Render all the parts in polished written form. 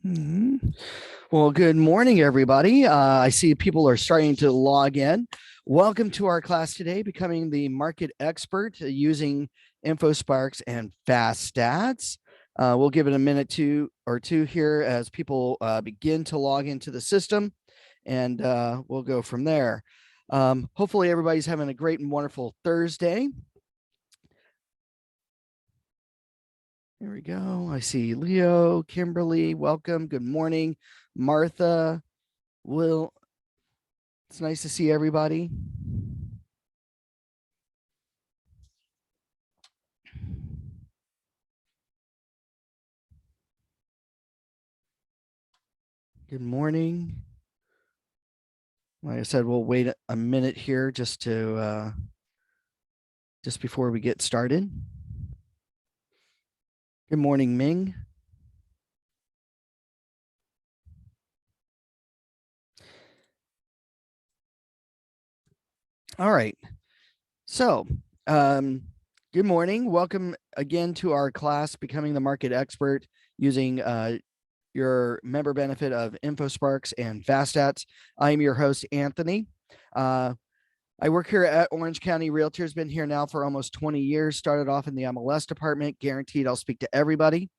Mhm. Well, good morning, everybody. I see people are starting to log in. Welcome to our class today, Becoming the Market Expert using Infosparks and FastStats. We'll give it a minute or two here as people begin to log into the system, and we'll go from there. Hopefully, everybody's having a great and wonderful Thursday. There we go. I see Leo, Kimberly, welcome. Good morning. Martha, Will, it's nice to see everybody. Good morning. Like I said, we'll wait a minute here just before we get started. Good morning, Ming. All right. So, good morning. Welcome again to our class, Becoming the Market Expert, using your member benefit of Infosparks and FastStats. I'm your host, Anthony. I work here at Orange County Realtors, been here now for almost 20 years, started off in the MLS department, guaranteed I'll speak to everybody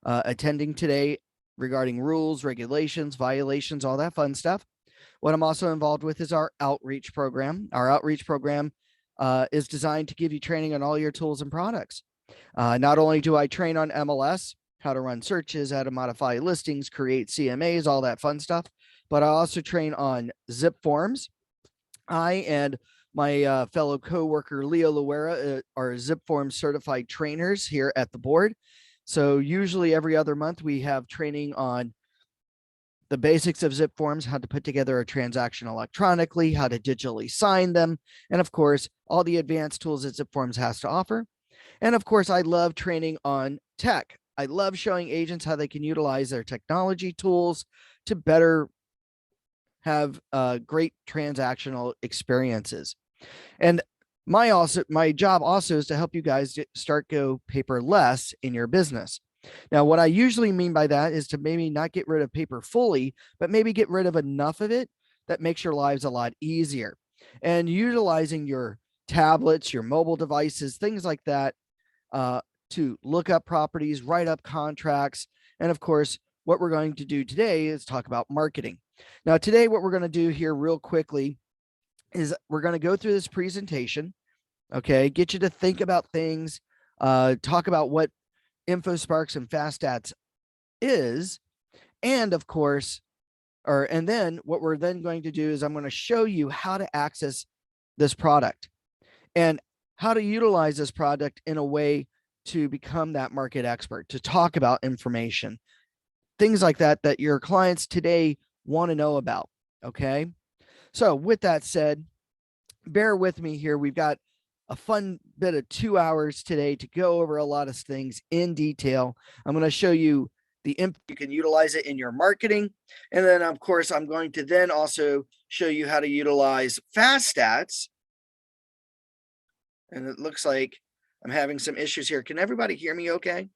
attending today regarding rules, regulations, violations, all that fun stuff. What I'm also involved with is our outreach program. Our outreach program is designed to give you training on all your tools and products. Not only do I train on MLS, how to run searches, how to modify listings, create CMAs, all that fun stuff, but I also train on zip forms. I and my fellow coworker Leo Luera are zip form certified trainers here at the board. So usually every other month we have training on the basics of zip forms, how to put together a transaction electronically, how to digitally sign them, and of course, all the advanced tools that zip forms has to offer. And of course, I love training on tech. I love showing agents how they can utilize their technology tools to better have great transactional experiences. And my job also is to help you guys start go paperless in your business. Now, what I usually mean by that is to maybe not get rid of paper fully, but maybe get rid of enough of it that makes your lives a lot easier. And utilizing your tablets, your mobile devices, things like that, to look up properties, write up contracts, and of course, what we're going to do today is talk about marketing. Now, today, what we're going to do here real quickly is we're going to go through this presentation, okay, get you to think about things, talk about what Infosparks and FastStats is, and of course, and then what we're then going to do is I'm going to show you how to access this product and how to utilize this product in a way to become that market expert, to talk about information, things like that, that your clients today want to know about. Okay. So with that said, bear with me here. We've got a fun bit of 2 hours today to go over a lot of things in detail. I'm going to show you the you can utilize it in your marketing. And then of course, I'm going to then also show you how to utilize FastStats. And it looks like I'm having some issues here. Can everybody hear me okay?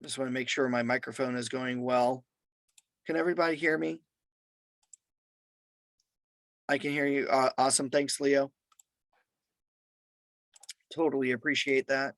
Just want to make sure my microphone is going well. Can everybody hear me? I can hear you. Awesome. Thanks, Leo. Totally appreciate that.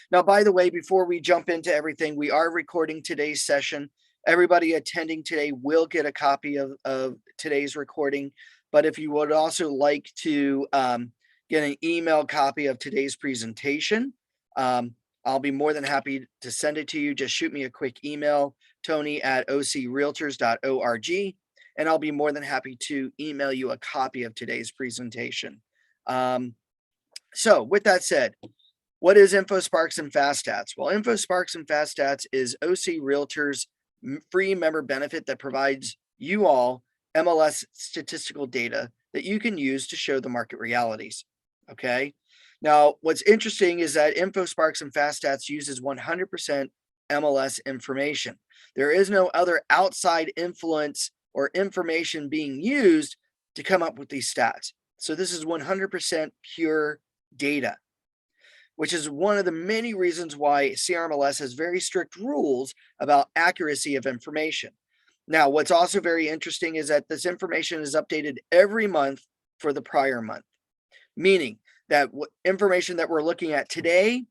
Now, by the way, before we jump into everything, we are recording today's session. Everybody attending today will get a copy of today's recording. But if you would also like to get an email copy of today's presentation, I'll be more than happy to send it to you. Just shoot me a quick email, tony@ocrealtors.org, and I'll be more than happy to email you a copy of today's presentation. So with that said, what is Infosparks and FastStats? Well, Infosparks and FastStats is OC Realtors' free member benefit that provides you all MLS statistical data that you can use to show the market realities. Okay. Now, what's interesting is that Infosparks and FastStats uses 100% MLS information. There is no other outside influence or information being used to come up with these stats. So this is 100% pure data. which is one of the many reasons why CRMLS has very strict rules about accuracy of information. Now, what's also very interesting is that this information is updated every month for the prior month, meaning that information that we're looking at today,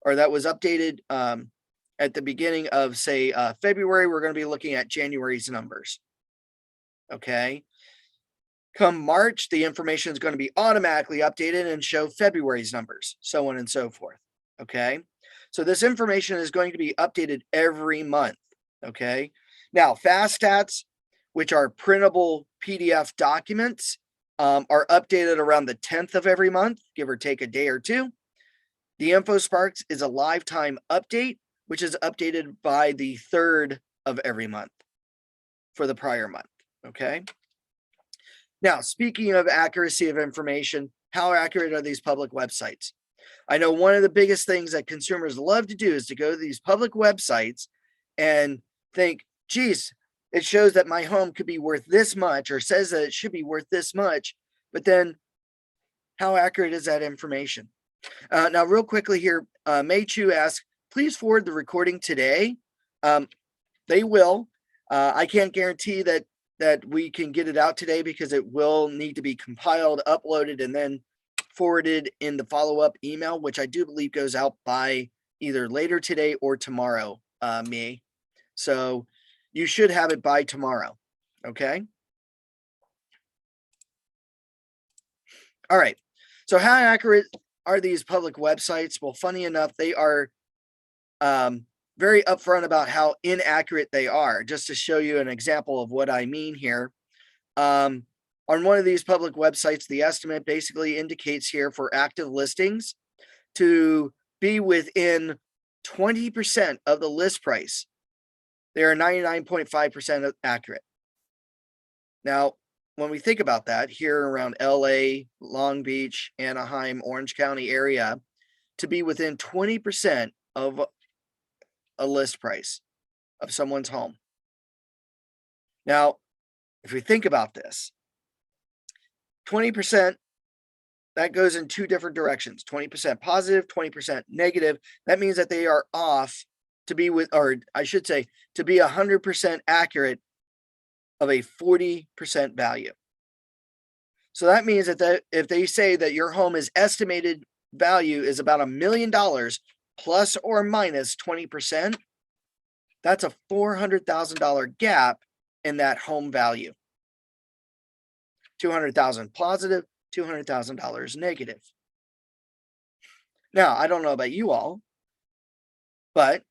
or that was updated at the beginning of, say, February, we're going to be looking at January's numbers. Okay. Come March, the information is going to be automatically updated and show February's numbers, so on and so forth. Okay. So this information is going to be updated every month. Okay. Now, FastStats, which are printable PDF documents, are updated around the 10th of every month, give or take a day or two. The Infosparks is a lifetime update, which is updated by the 3rd of every month for the prior month. Okay. Now, speaking of accuracy of information, how accurate are these public websites? I know one of the biggest things that consumers love to do is to go to these public websites and think, geez, it shows that my home could be worth this much, or says that it should be worth this much. But then how accurate is that information? Now, real quickly here, Mei Chu asks, please forward the recording today. They will. I can't guarantee that we can get it out today because it will need to be compiled, uploaded, and then forwarded in the follow-up email, which I do believe goes out by either later today or tomorrow, Mei. So you should have it by tomorrow. Okay. All right. So how accurate are these public websites? Well, funny enough, they are very upfront about how inaccurate they are. Just to show you an example of what I mean here. On one of these public websites, the estimate basically indicates here for active listings to be within 20% of the list price. They are 99.5% accurate. Now, when we think about that here around LA, Long Beach, Anaheim, Orange County area, to be within 20% of a list price of someone's home. Now, if we think about this, 20%, that goes in two different directions, 20% positive, 20% negative. That means that they are off to be with, or I should say, to be 100% accurate of a 40% value. So that means that if they say that your home is estimated value is about $1 million plus or minus 20%, that's a $400,000 gap in that home value. $200,000 positive, $200,000 negative. Now, I don't know about you all, but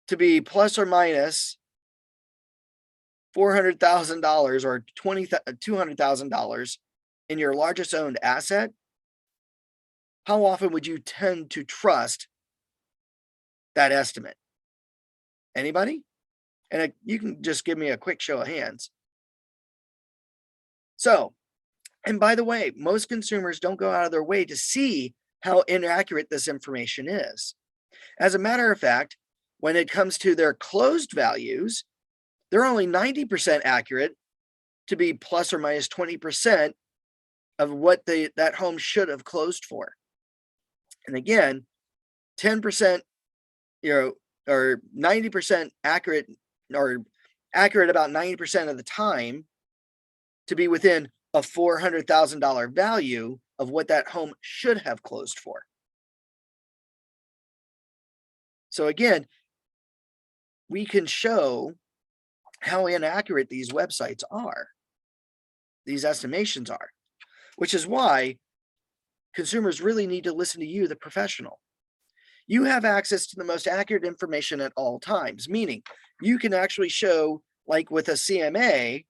to be plus or minus $400,000 or $200,000 in your largest owned asset, how often would you tend to trust that estimate? Anybody? And you can just give me a quick show of hands. So, and by the way, most consumers don't go out of their way to see how inaccurate this information is. As a matter of fact, when it comes to their closed values, they're only 90% accurate to be plus or minus 20% of what that home should have closed for. And again, 10%, or 90% accurate, or accurate about 90% of the time to be within a $400,000 value of what that home should have closed for. So again, we can show how inaccurate these websites are, these estimations are, which is why consumers really need to listen to you, the professional. You have access to the most accurate information at all times, meaning you can actually show, like with a CMA,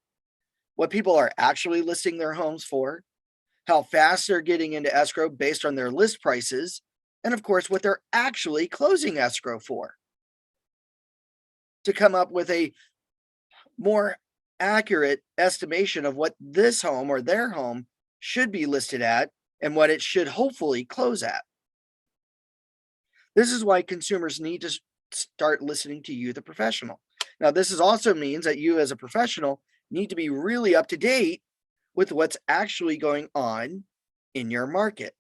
what people are actually listing their homes for, how fast they're getting into escrow based on their list prices, and of course, what they're actually closing escrow for, to come up with a more accurate estimation of what this home or their home should be listed at and what it should hopefully close at. This is why consumers need to start listening to you, the professional. Now, this also means that you as a professional need to be really up to date with what's actually going on in your market.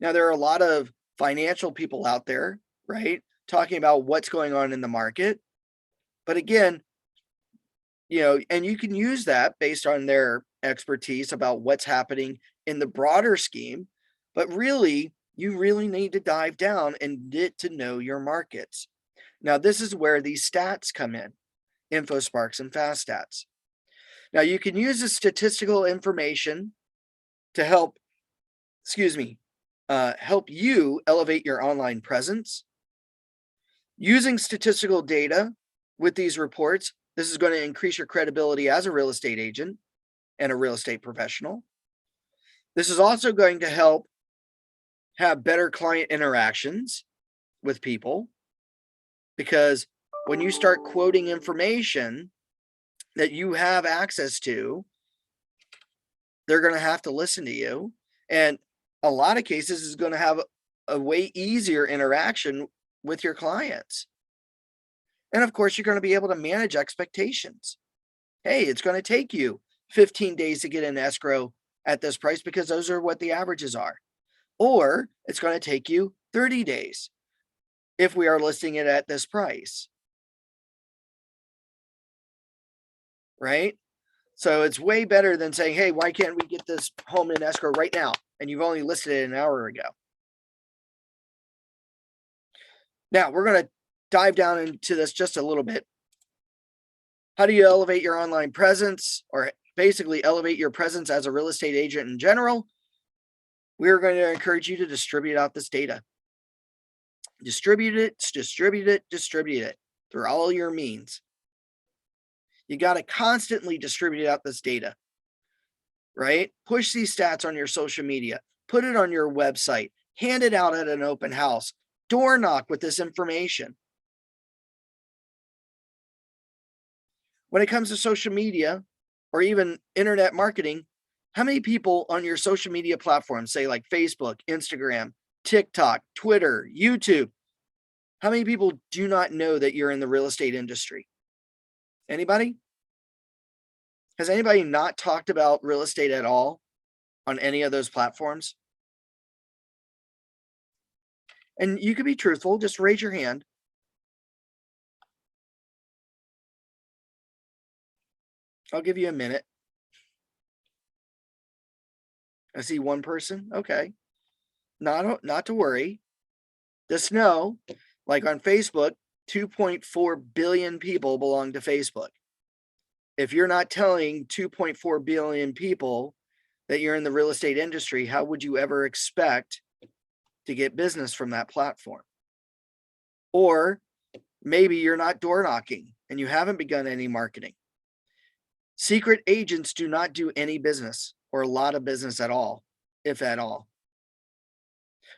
Now, there are a lot of financial people out there, right, talking about what's going on in the market. But again, and you can use that based on their expertise about what's happening in the broader scheme. But really, you really need to dive down and get to know your markets. Now, this is where these stats come in, Infosparks and FastStats. Now, you can use the statistical information to help you elevate your online presence. Using statistical data with these reports, this is going to increase your credibility as a real estate agent and a real estate professional. This is also going to help have better client interactions with people, because when you start quoting information that you have access to, they're going to have to listen to you. And a lot of cases is going to have a way easier interaction with your clients. And of course, you're going to be able to manage expectations. Hey, it's going to take you 15 days to get an escrow at this price because those are what the averages are. Or it's going to take you 30 days if we are listing it at this price. Right? So it's way better than saying, hey, why can't we get this home in escrow right now? And you've only listed it an hour ago. Now we're going to dive down into this just a little bit. How do you elevate your online presence, or basically elevate your presence as a real estate agent in general? We're going to encourage you to distribute out this data. Distribute it through all your means. You got to constantly distribute out this data, right? Push these stats on your social media, put it on your website, hand it out at an open house, door knock with this information. When it comes to social media or even internet marketing, how many people on your social media platforms, say like Facebook, Instagram, TikTok, Twitter, YouTube, how many people do not know that you're in the real estate industry? Anybody? Has anybody not talked about real estate at all on any of those platforms? And you can be truthful, just raise your hand. I'll give you a minute. I see one person. Okay. Not to worry. Just know, like on Facebook, 2.4 billion people belong to Facebook. If you're not telling 2.4 billion people that you're in the real estate industry, how would you ever expect to get business from that platform? Or maybe you're not door knocking and you haven't begun any marketing. Secret agents do not do any business or a lot of business at all, if at all.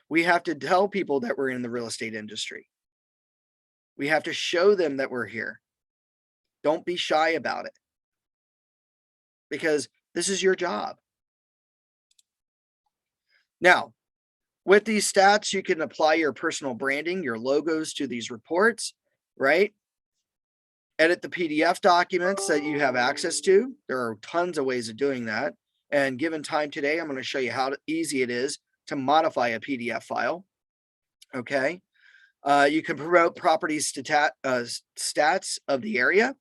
We have to tell people that we're in the real estate industry. We have to show them that we're here. Don't be shy about it, because this is your job. Now, with these stats, you can apply your personal branding, your logos to these reports, right? Edit the PDF documents that you have access to. There are tons of ways of doing that. And given time today, I'm going to show you how easy it is to modify a PDF file. Okay. You can promote property stats of the area,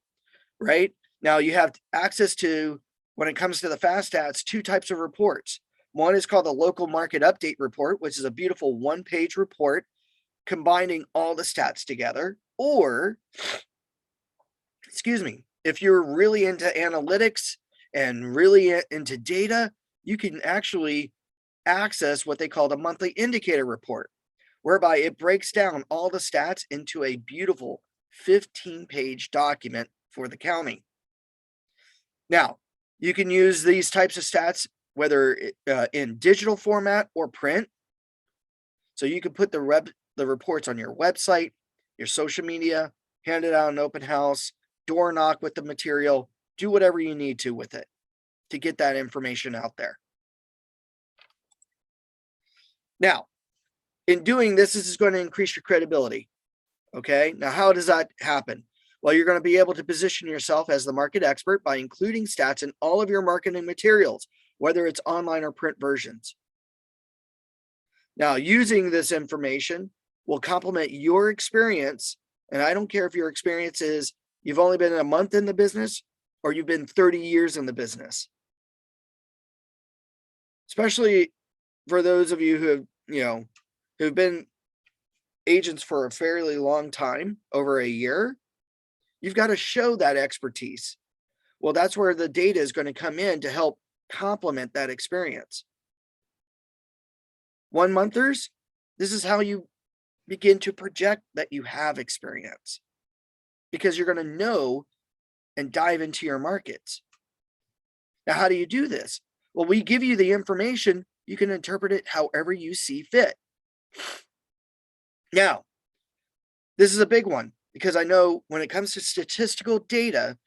right? Now you have access to, when it comes to the FastStats, two types of reports. One is called the local market update report, which is a beautiful one-page report combining all the stats together. Or, if you're really into analytics and really into data, you can actually access what they call the monthly indicator report, whereby it breaks down all the stats into a beautiful 15-page document for the county. Now, you can use these types of stats whether in digital format or print. So you can put the reports on your website, your social media, hand it out in open house, door knock with the material, do whatever you need to with it to get that information out there. Now, in doing this, this is going to increase your credibility. Okay, now how does that happen? Well, you're going to be able to position yourself as the market expert by including stats in all of your marketing materials, whether it's online or print versions. Now, using this information will complement your experience. And I don't care if your experience is you've only been a month in the business or you've been 30 years in the business. Especially for those of you who have, who've been agents for a fairly long time, over a year, you've got to show that expertise. Well, that's where the data is going to come in to help complement that experience. 1 monthers, this is how you begin to project that you have experience, because you're going to know and dive into your markets. Now, how do you do this? Well, we give you the information. You can interpret it however you see fit. Now, this is a big one, because I know when it comes to statistical data,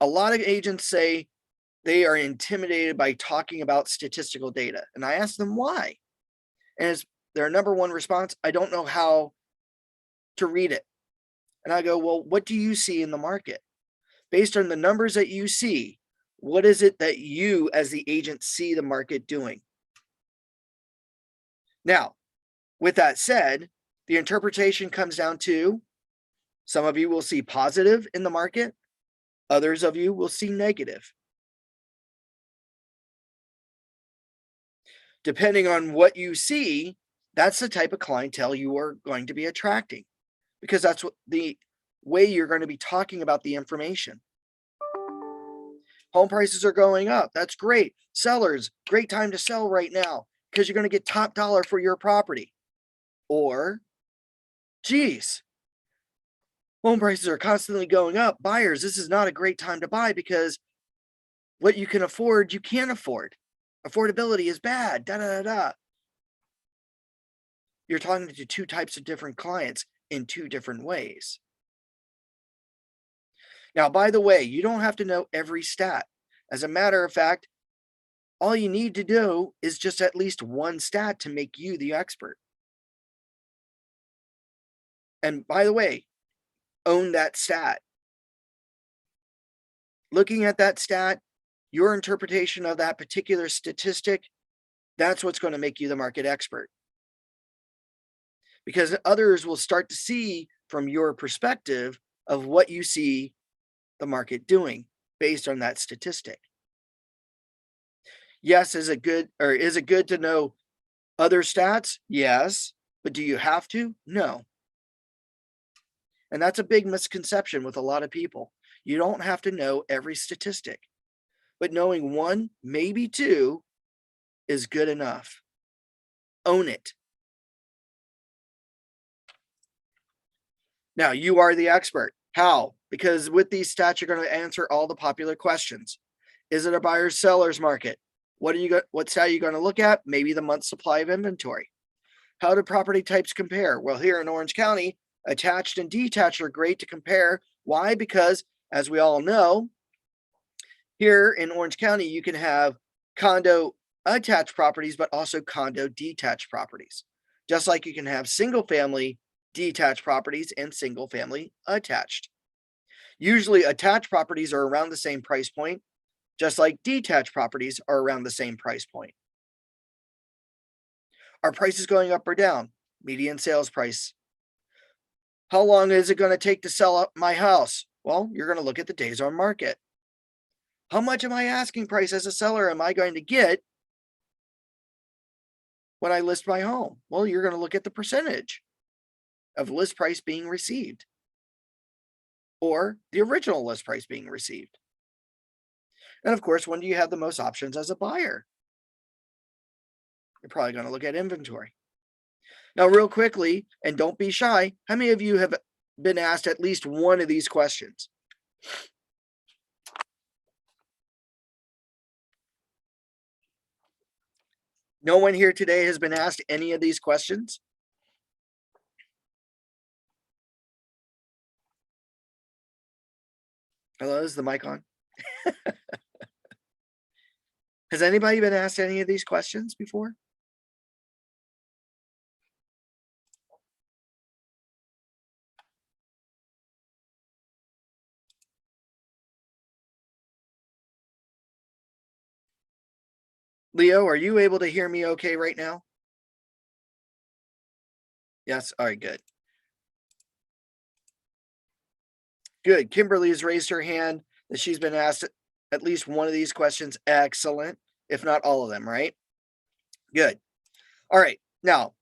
a lot of agents say they are intimidated by talking about statistical data. And I ask them why. And it's their number one response: I don't know how to read it. And I go, well, what do you see in the market? Based on the numbers that you see, what is it that you as the agent see the market doing? Now, with that said, the interpretation comes down to, some of you will see positive in the market, others of you will see negative. Depending on what you see, that's the type of clientele you are going to be attracting, because that's what the way you're going to be talking about the information. Home prices are going up. That's great. Sellers, great time to sell right now because you're going to get top dollar for your property. Or, geez, home prices are constantly going up. Buyers, this is not a great time to buy because what you can afford, you can't afford. Affordability is bad. Da da da da. You're talking to two types of different clients in two different ways. Now, by the way, you don't have to know every stat. As a matter of fact, all you need to do is just at least one stat to make you the expert. And by the way, own that stat. Looking at that stat, your interpretation of that particular statistic, that's what's going to make you the market expert. Because others will start to see from your perspective of what you see the market doing based on that statistic. Yes, is it good to know other stats? Yes. But do you have to? No. And that's a big misconception with a lot of people. You don't have to know every statistic, but knowing one, maybe two, is good enough. Own it. Now, you are the expert. How? Because with these stats, you're going to answer all the popular questions. Is it a buyer's seller's market? What stat are you going to look at? Maybe the month's supply of inventory. How do property types compare? Well, here in Orange County, attached and detached are great to compare. Why? Because, as we all know, here in Orange County, you can have condo attached properties, but also condo detached properties. Just like you can have single family detached properties and single family attached. Usually attached properties are around the same price point, just like detached properties are around the same price point. Are prices going up or down? Median sales price. How long is it going to take to sell up my house? Well, you're going to look at the days on market. How much am I asking price as a seller am I going to get when I list my home? Well, you're going to look at the percentage of list price being received or the original list price being received. And of course, when do you have the most options as a buyer? You're probably going to look at inventory. Now, real quickly, and don't be shy, how many of you have been asked at least one of these questions? No one here today has been asked any of these questions? Hello, is the mic on? Has anybody been asked any of these questions before? Leo, are you able to hear me okay right now? Yes. All right, good. Good. Kimberly's raised her hand that she's been asked at least one of these questions. Excellent. If not all of them, right? Good. All right. Now,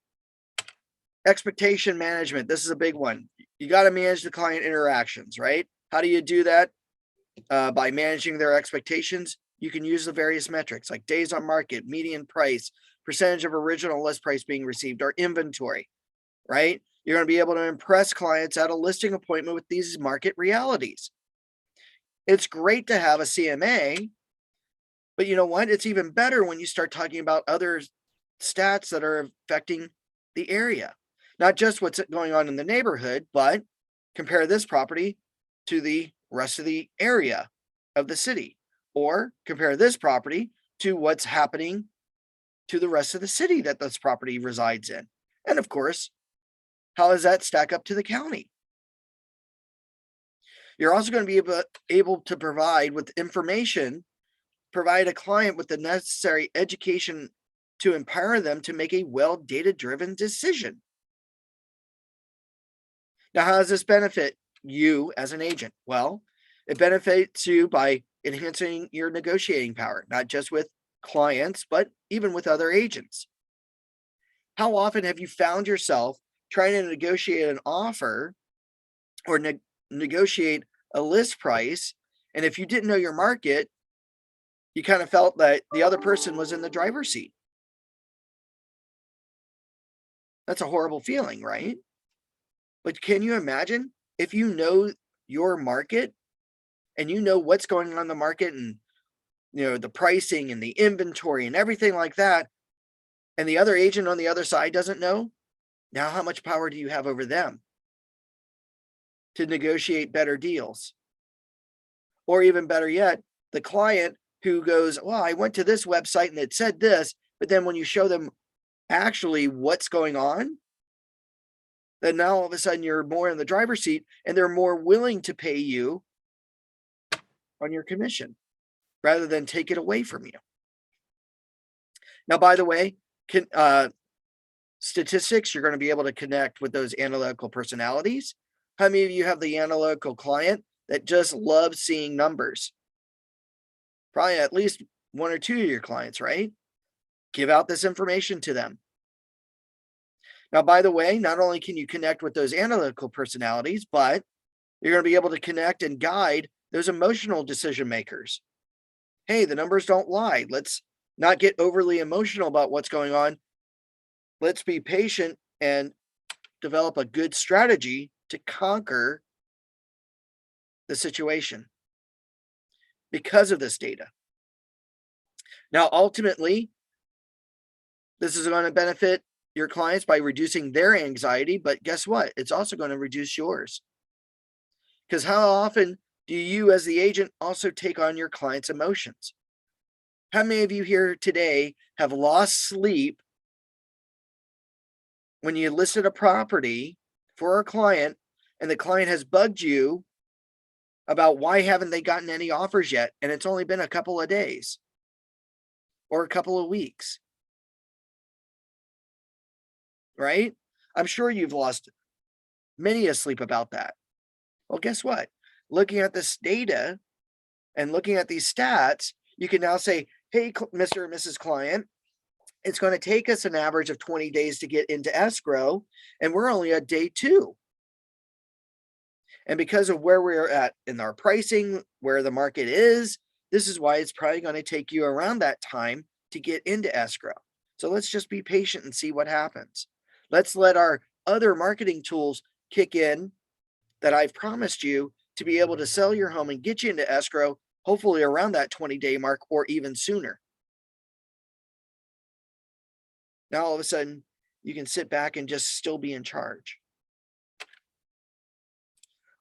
expectation management. This is a big one. You got to manage the client interactions, right? How do you do that? By managing their expectations. You can use the various metrics like days on market, median price, percentage of original list price being received, or inventory, right? You're going to be able to impress clients at a listing appointment with these market realities. It's great to have a CMA, but you know what? It's even better when you start talking about other stats that are affecting the area. Not just what's going on in the neighborhood, but compare this property to the rest of the area of the city, or compare this property to what's happening to the rest of the city that this property resides in. And of course, how does that stack up to the county? You're also going to be able to provide with information, provide a client with the necessary education to empower them to make a well data-driven decision. Now, how does this benefit you as an agent? Well, it benefits you by enhancing your negotiating power, not just with clients, but even with other agents. How often have you found yourself trying to negotiate an offer or negotiate a list price, and if you didn't know your market, you kind of felt that the other person was in the driver's seat? That's a horrible feeling, right? But can you imagine if you know your market and you know what's going on in the market, and the pricing and the inventory and everything like that, and the other agent on the other side doesn't know? Now, how much power do you have over them to negotiate better deals? Or even better yet, the client who goes, well, I went to this website and it said this, but then when you show them actually what's going on, then now all of a sudden you're more in the driver's seat and they're more willing to pay you on your commission rather than take it away from you. Now, by the way, statistics, you're going to be able to connect with those analytical personalities. How many of you have the analytical client that just loves seeing numbers? Probably at least one or two of your clients, right? Give out this information to them. Now, by the way, not only can you connect with those analytical personalities, but you're going to be able to connect and guide those emotional decision makers. Hey, the numbers don't lie. Let's not get overly emotional about what's going on. Let's be patient and develop a good strategy to conquer the situation because of this data. Now, ultimately, this is going to benefit your clients by reducing their anxiety, but guess what? It's also going to reduce yours. Because how often do you as the agent also take on your client's emotions? How many of you here today have lost sleep when you listed a property for a client and the client has bugged you about why haven't they gotten any offers yet, and it's only been a couple of days or a couple of weeks, right? I'm sure you've lost many a sleep about that. Well, guess what? Looking at this data and looking at these stats, you can now say, hey, Mr. or Mrs. Client, it's going to take us an average of 20 days to get into escrow, and we're only at day 2. And because of where we're at in our pricing, where the market is, this is why it's probably going to take you around that time to get into escrow. So let's just be patient and see what happens. Let's let our other marketing tools kick in that I've promised you to be able to sell your home and get you into escrow, hopefully around that 20-day mark or even sooner. Now, all of a sudden, you can sit back and just still be in charge.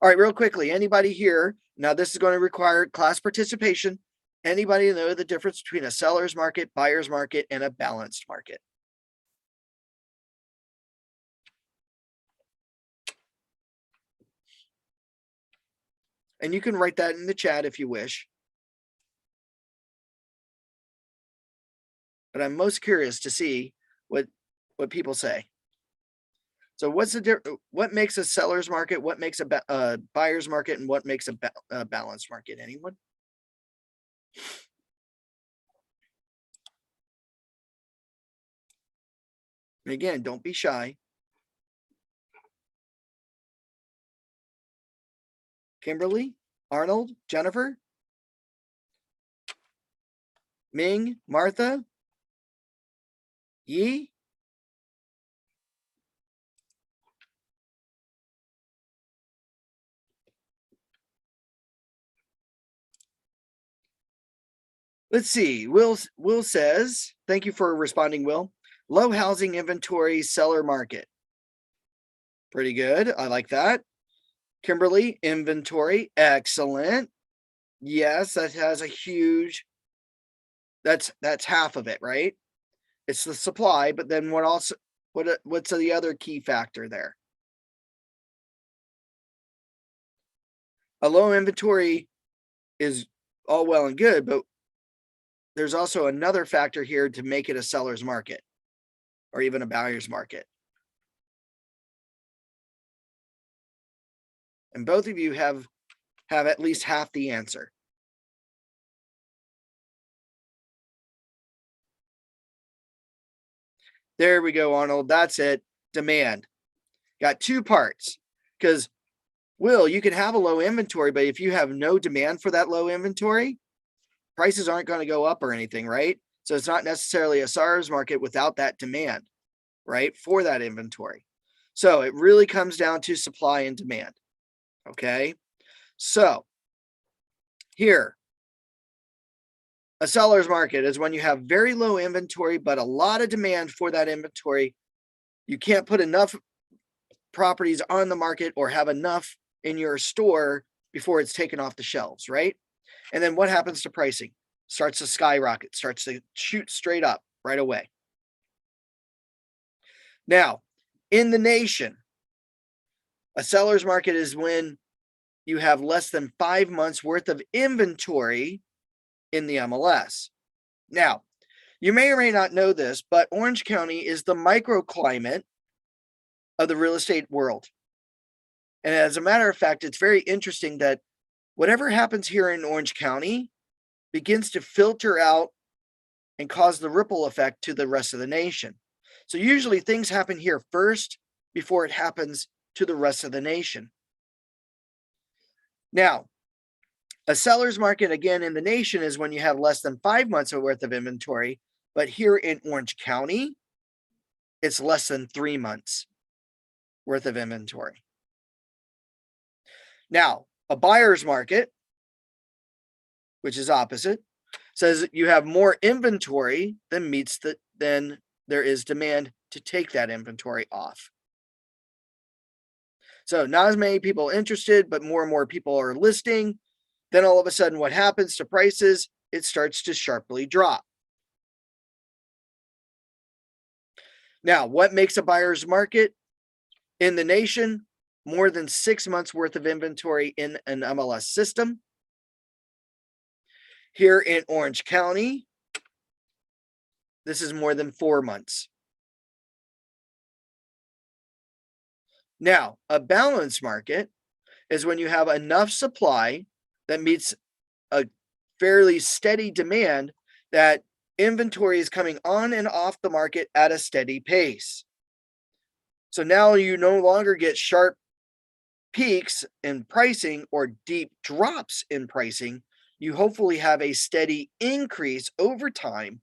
All right, real quickly, anybody here, now this is going to require class participation. Anybody know the difference between a seller's market, buyer's market, and a balanced market? And you can write that in the chat if you wish. But I'm most curious to see what people say. So what's the what makes a seller's market? What makes a buyer's market? And what makes a balanced market? Anyone? And again, don't be shy. Kimberly, Arnold, Jennifer, Ming, Martha, Yi. Let's see. Will says, thank you for responding, Will. Low housing inventory, seller market. Pretty good. I like that. Kimberly, inventory. Excellent. Yes, that has a huge, that's half of it, right? It's the supply, but then what's the other key factor there? A low inventory is all well and good, but there's also another factor here to make it a seller's market or even a buyer's market. And both of you have at least half the answer. There we go, Arnold. That's it. Demand. Got two parts. Because, Will, you can have a low inventory, but if you have no demand for that low inventory, prices aren't going to go up or anything, right? So it's not necessarily a seller's market without that demand, right, for that inventory. So it really comes down to supply and demand. Okay. So here, a seller's market is when you have very low inventory, but a lot of demand for that inventory. You can't put enough properties on the market or have enough in your store before it's taken off the shelves, right? And then what happens to pricing? Starts to skyrocket, starts to shoot straight up right away. Now, in the nation, a seller's market is when you have less than 5 months worth of inventory in the MLS. Now, you may or may not know this, but Orange County is the microclimate of the real estate world. And as a matter of fact, it's very interesting that whatever happens here in Orange County begins to filter out and cause the ripple effect to the rest of the nation. So usually things happen here first before it happens to the rest of the nation. Now, a seller's market, again, in the nation is when you have less than 5 months worth of inventory. But here in Orange County, it's less than 3 months worth of inventory. Now, a buyer's market, which is opposite, says you have more inventory than than there is demand to take that inventory off. So not as many people interested, but more and more people are listing. Then all of a sudden, what happens to prices? It starts to sharply drop. Now, what makes a buyer's market in the nation? More than 6 months worth of inventory in an MLS system. Here in Orange County, this is more than 4 months. Now, a balanced market is when you have enough supply that meets a fairly steady demand, that inventory is coming on and off the market at a steady pace. So now you no longer get sharp peaks in pricing or deep drops in pricing. You hopefully have a steady increase over time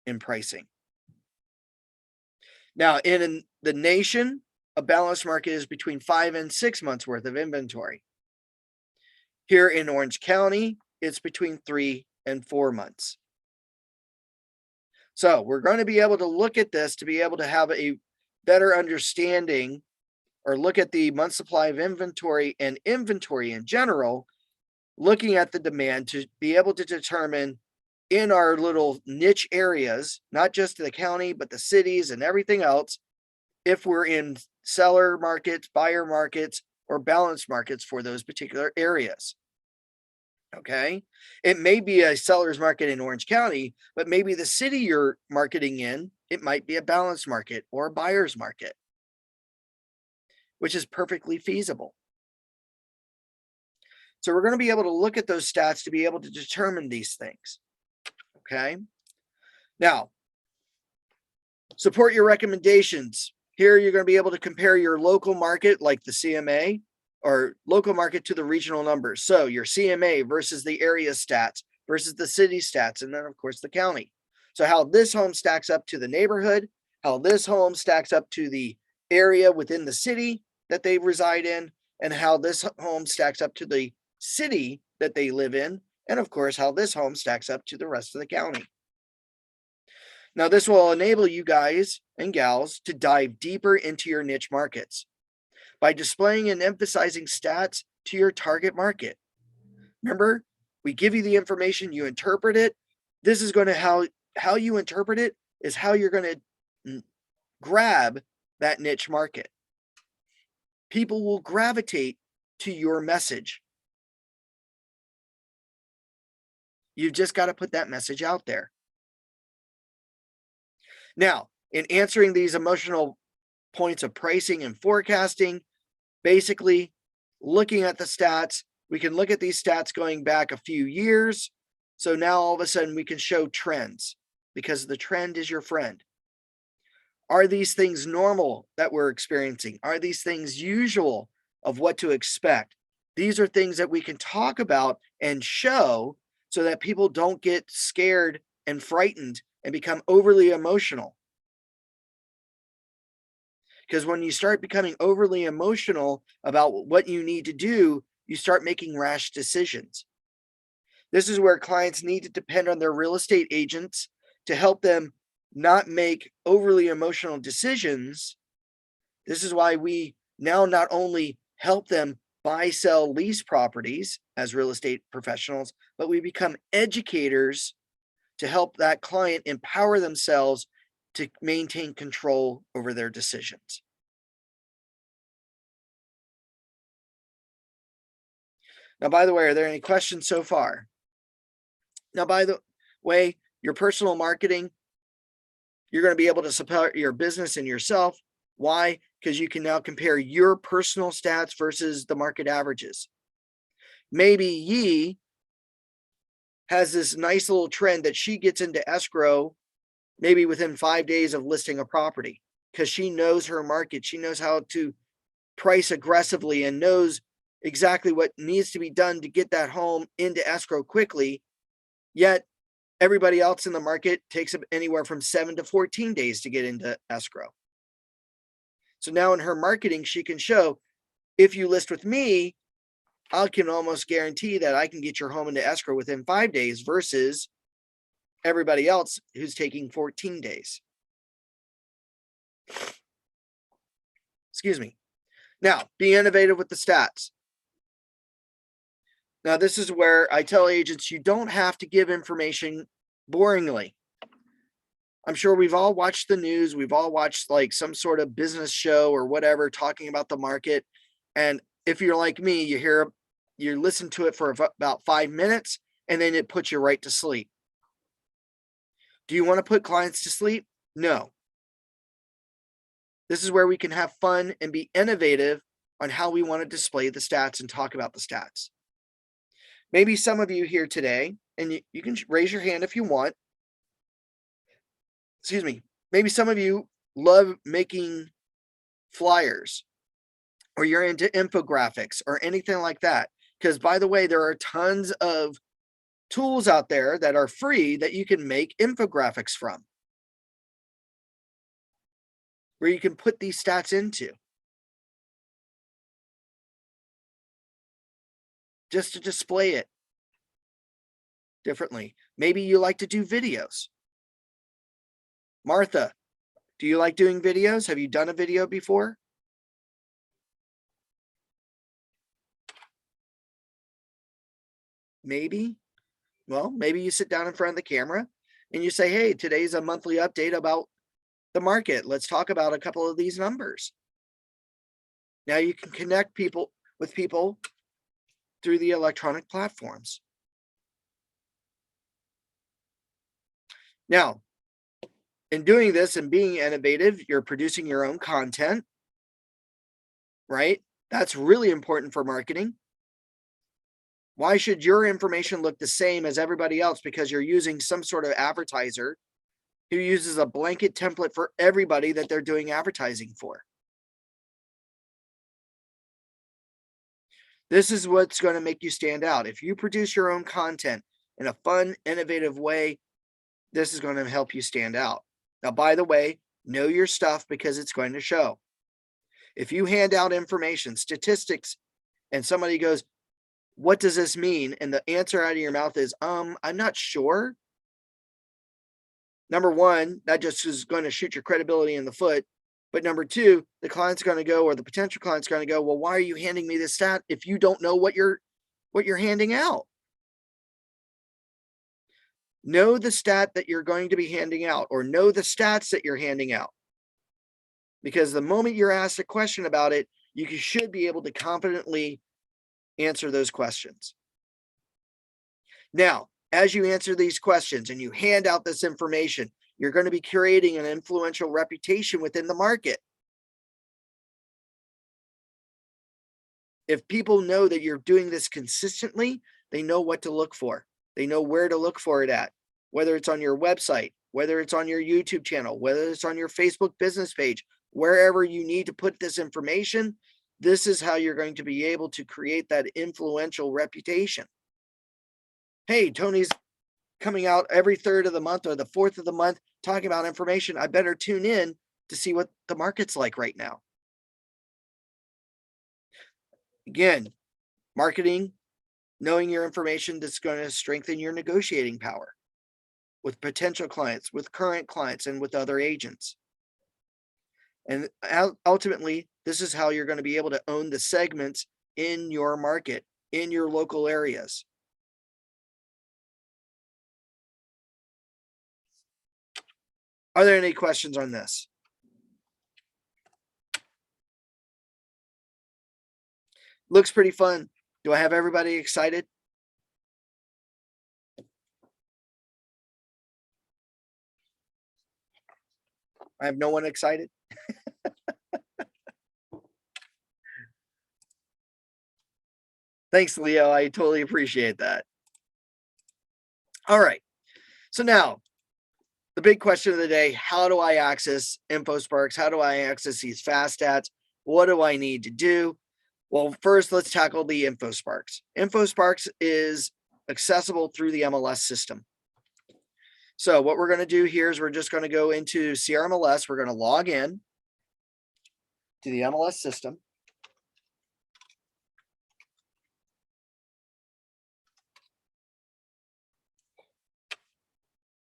in pricing. Now, in the nation, a balanced market is between 5 and 6 months worth of inventory. Here in Orange County, it's between 3 and 4 months. So we're going to be able to look at this to be able to have a better understanding, or look at the month supply of inventory and inventory in general, looking at the demand to be able to determine in our little niche areas, not just the county, but the cities and everything else, if we're in seller markets, buyer markets, or balanced markets for those particular areas. Okay. It may be a seller's market in Orange County, but maybe the city you're marketing in, it might be a balanced market or a buyer's market. which is perfectly feasible. So we're going to be able to look at those stats to be able to determine these things. Okay. Now, support your recommendations. Here you're going to be able to compare your local market, like the CMA, or local market to the regional numbers. So your CMA versus the area stats versus the city stats, and then of course the county. So how this home stacks up to the neighborhood, how this home stacks up to the area within the city that they reside in, and how this home stacks up to the city that they live in, and of course how this home stacks up to the rest of the county. Now, this will enable you guys and gals to dive deeper into your niche markets by displaying and emphasizing stats to your target market. Remember, we give you the information, you interpret it. This is going to how you interpret it is how you're going to grab that niche market. People will gravitate to your message. You've just got to put that message out there. Now, in answering these emotional points of pricing and forecasting, basically looking at the stats, we can look at these stats going back a few years. So now all of a sudden we can show trends because the trend is your friend. Are these things normal that we're experiencing? Are these things usual of what to expect? These are things that we can talk about and show so that people don't get scared and frightened and become overly emotional. Because when you start becoming overly emotional about what you need to do, you start making rash decisions. This is where clients need to depend on their real estate agents to help them not make overly emotional decisions. This is why we now not only help them buy, sell, lease properties as real estate professionals, but we become educators to help that client empower themselves to maintain control over their decisions. Now, by the way, are there any questions so far? Now, by the way, your personal marketing, you're going to be able to support your business and yourself. Why? Because you can now compare your personal stats versus the market averages. Maybe Yee has this nice little trend that she gets into escrow maybe within 5 days of listing a property because she knows her market. She knows how to price aggressively and knows exactly what needs to be done to get that home into escrow quickly. Yet everybody else in the market takes anywhere from 7 to 14 days to get into escrow. So now in her marketing, she can show, if you list with me, I can almost guarantee that I can get your home into escrow within 5 days versus everybody else who's taking 14 days. Excuse me. Now, be innovative with the stats. Now, this is where I tell agents you don't have to give information boringly. I'm sure we've all watched the news. We've all watched like some sort of business show or whatever talking about the market. And if you're like me, you listen to it for about 5 minutes and then it puts you right to sleep. Do you want to put clients to sleep? No. This is where we can have fun and be innovative on how we want to display the stats and talk about the stats. Maybe some of you here today, and you can raise your hand if you want. Excuse me. Maybe some of you love making flyers or you're into infographics or anything like that. Because by the way, there are tons of tools out there that are free that you can make infographics from, where you can put these stats into just to display it differently. Maybe you like to do videos. Martha, do you like doing videos? Have you done a video before? Maybe. Well, maybe you sit down in front of the camera and you say, hey, today's a monthly update about the market. Let's talk about a couple of these numbers. Now you can connect with people through the electronic platforms. Now, in doing this and being innovative, you're producing your own content, right? That's really important for marketing. Why should your information look the same as everybody else because you're using some sort of advertiser who uses a blanket template for everybody that they're doing advertising for? This is what's going to make you stand out. If you produce your own content in a fun, innovative way, this is going to help you stand out. Now, by the way, know your stuff because it's going to show. If you hand out information, statistics, and somebody goes, "What does this mean?" and the answer out of your mouth is, I'm not sure. Number one, that just is going to shoot your credibility in the foot. But number two, the client's going to go, or the potential client's going to go, well, why are you handing me this stat if you don't know what you're handing out? Know the stat that you're going to be handing out, or know the stats that you're handing out. Because the moment you're asked a question about it, you should be able to confidently answer those questions. Now, as you answer these questions and you hand out this information, you're going to be creating an influential reputation within the market. If people know that you're doing this consistently, they know what to look for. They know where to look for it at, whether it's on your website, whether it's on your YouTube channel, whether it's on your Facebook business page, wherever you need to put this information. This is how you're going to be able to create that influential reputation. Hey, Tony's coming out every third of the month or the fourth of the month talking about information. I better tune in to see what the market's like right now. Again, marketing, knowing your information, that's going to strengthen your negotiating power with potential clients, with current clients, and with other agents. And ultimately, this is how you're going to be able to own the segments in your market, in your local areas. Are there any questions on this? Looks pretty fun. Do I have everybody excited? I have no one excited. Thanks, Leo. I totally appreciate that. All right. So now, the big question of the day, how do I access Infosparks? How do I access these FastStats? What do I need to do? Well, first, let's tackle the Infosparks. Infosparks is accessible through the MLS system. So what we're going to do here is we're just going to go into CRMLS. We're going to log in to the MLS system.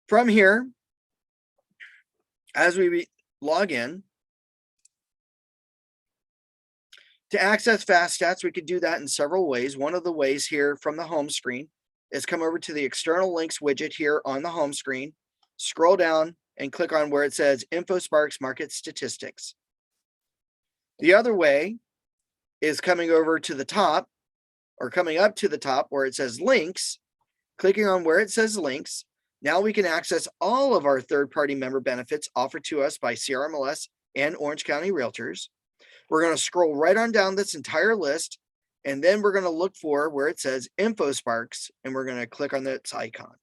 From here, as we log in, to access FastStats, we could do that in several ways. One of the ways here from the home screen is come over to the external links widget here on the home screen, scroll down and click on where it says Infosparks Market Statistics. The other way is coming over to the top, or coming up to the top where it says links, clicking on where it says links. Now we can access all of our third-party member benefits offered to us by CRMLS and Orange County Realtors. We're going to scroll right on down this entire list, and then we're going to look for where it says Infosparks, and we're going to click on this icon.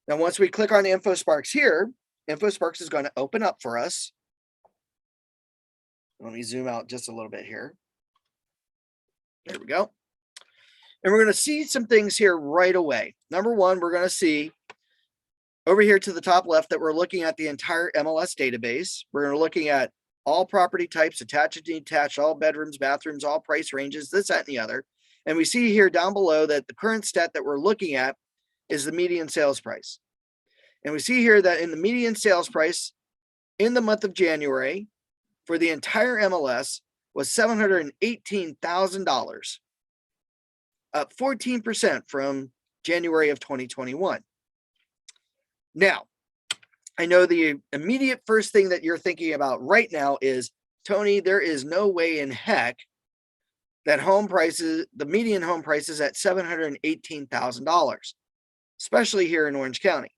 Now, once we click on Infosparks here, Infosparks is going to open up for us. Let me zoom out just a little bit here. There we go. And we're going to see some things here right away. Number one, we're going to see over here to the top left that we're looking at the entire MLS database. We're going to looking at all property types, attached and detached, all bedrooms, bathrooms, all price ranges, this, that, and the other. And we see here down below that the current stat that we're looking at is the median sales price. And we see here that in the median sales price in the month of January for the entire MLS was $718,000, up 14% from January of 2021. Now, I know the immediate first thing that you're thinking about right now is, Tony, there is no way in heck that home prices, the median home price is at $718,000, especially here in Orange County.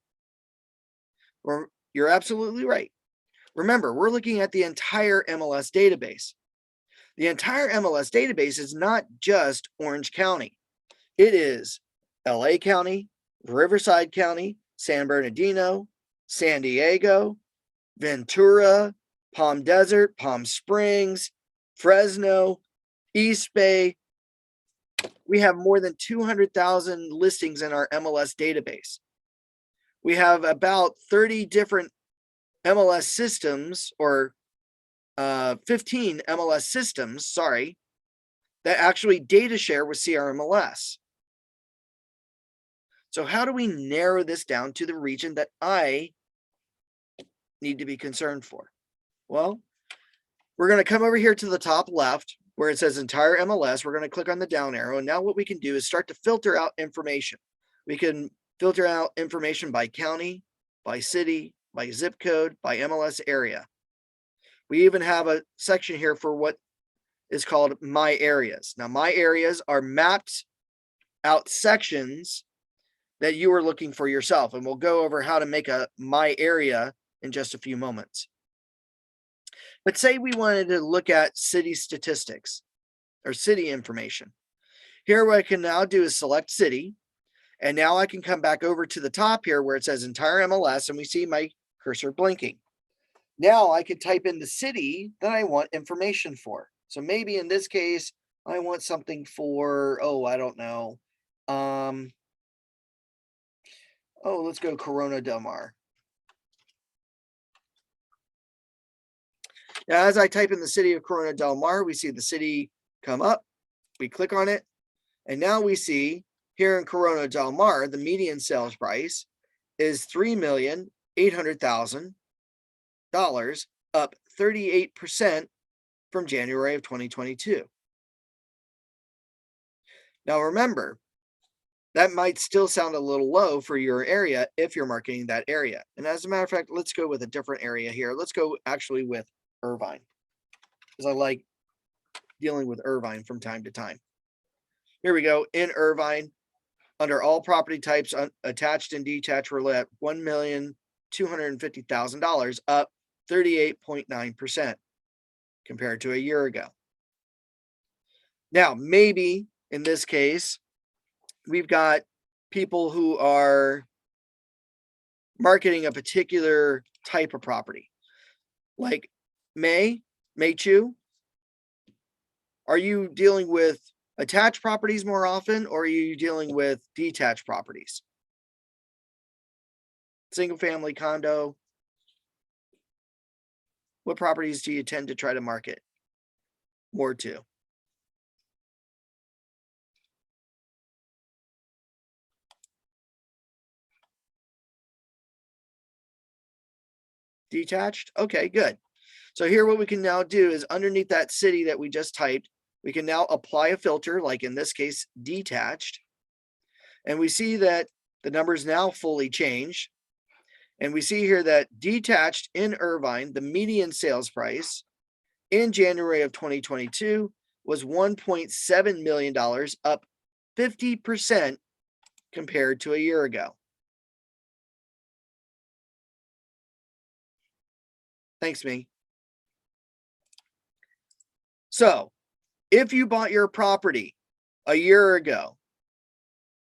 You're absolutely right. Remember, we're looking at the entire MLS database. The entire MLS database is not just Orange County. It is LA County, Riverside County, San Bernardino, San Diego, Ventura, Palm Desert, Palm Springs, Fresno, East Bay. We have more than 200,000 listings in our MLS database. We have about 30 different MLS systems, or 15 MLS systems, sorry, that actually data share with CRMLS. So how do we narrow this down to the region that I need to be concerned for? Well, we're going to come over here to the top left where it says entire MLS. We're going to click on the down arrow. And now what we can do is start to filter out information. We can filter out information by county, by city, by zip code, by MLS area. We even have a section here for what is called My Areas. Now, My Areas are mapped out sections that you are looking for yourself. And we'll go over how to make a My Area in just a few moments. But say we wanted to look at city statistics or city information. Here, what I can now do is select city. And now I can come back over to the top here where it says entire MLS, and we see my cursor blinking. Now I can type in the city that I want information for. So maybe in this case, I want something for, I don't know. Let's go Corona Del Mar. Now, as I type in the city of Corona Del Mar, we see the city come up. We click on it. And now we see here in Corona Del Mar, the median sales price is $3,800,000, up 38% from January of 2022. Now, remember, that might still sound a little low for your area if you're marketing that area. And as a matter of fact, let's go with a different area here. Let's go actually with Irvine, because I like dealing with Irvine from time to time. Here we go. In Irvine, under all property types, attached and detached, we're at $1,250,000, up 38.9% compared to a year ago. Now, maybe in this case, we've got people who are marketing a particular type of property, like Maychu. Are you dealing with attached properties more often, or are you dealing with detached properties? Single family, condo? What properties do you tend to try to market more to? Detached? Okay, good. So here what we can now do is underneath that city that we just typed, we can now apply a filter, like in this case, detached. And we see that the numbers now fully change. And we see here that detached in Irvine, the median sales price in January of 2022 was $1.7 million, up 50% compared to a year ago. Thanks, me. So if you bought your property a year ago,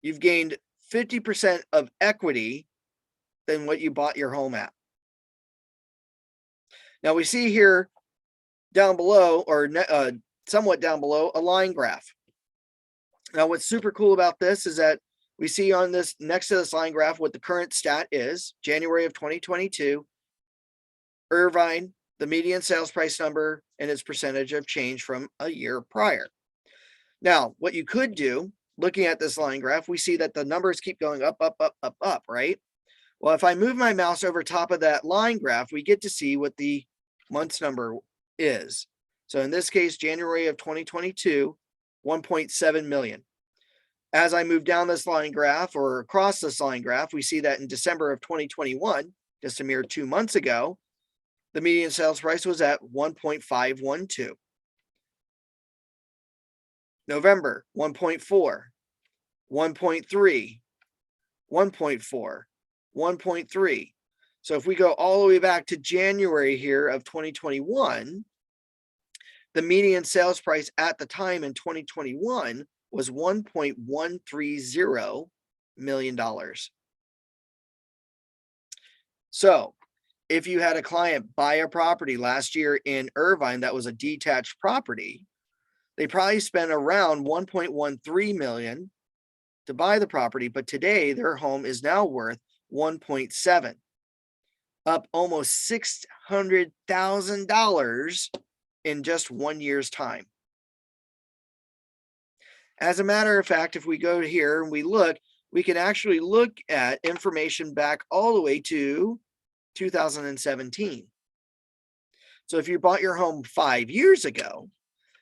you've gained 50% of equity than what you bought your home at. Now we see here down below, or somewhat down below, a line graph. Now what's super cool about this is that we see on this, next to this line graph, what the current stat is. January of 2022, Irvine, the median sales price number and its percentage of change from a year prior. Now, what you could do, looking at this line graph, we see that the numbers keep going up, up, up, up, up, right? Well, if I move my mouse over top of that line graph, we get to see what the month's number is. So in this case, January of 2022, 1.7 million. As I move down this line graph, or across this line graph, we see that in December of 2021, just a mere 2 months ago, the median sales price was at 1.512. November, 1.4, 1.3, 1.4, 1.3. So if we go all the way back to January here of 2021, The median sales price at the time in 2021 was $1.130 million. So if you had a client buy a property last year in Irvine that was a detached property, they probably spent around 1.13 million to buy the property, but today their home is now worth 1.7, up almost $600,000 in just 1 year's time. As a matter of fact, if we go here and we look, we can actually look at information back all the way to 2017. So if you bought your home 5 years ago,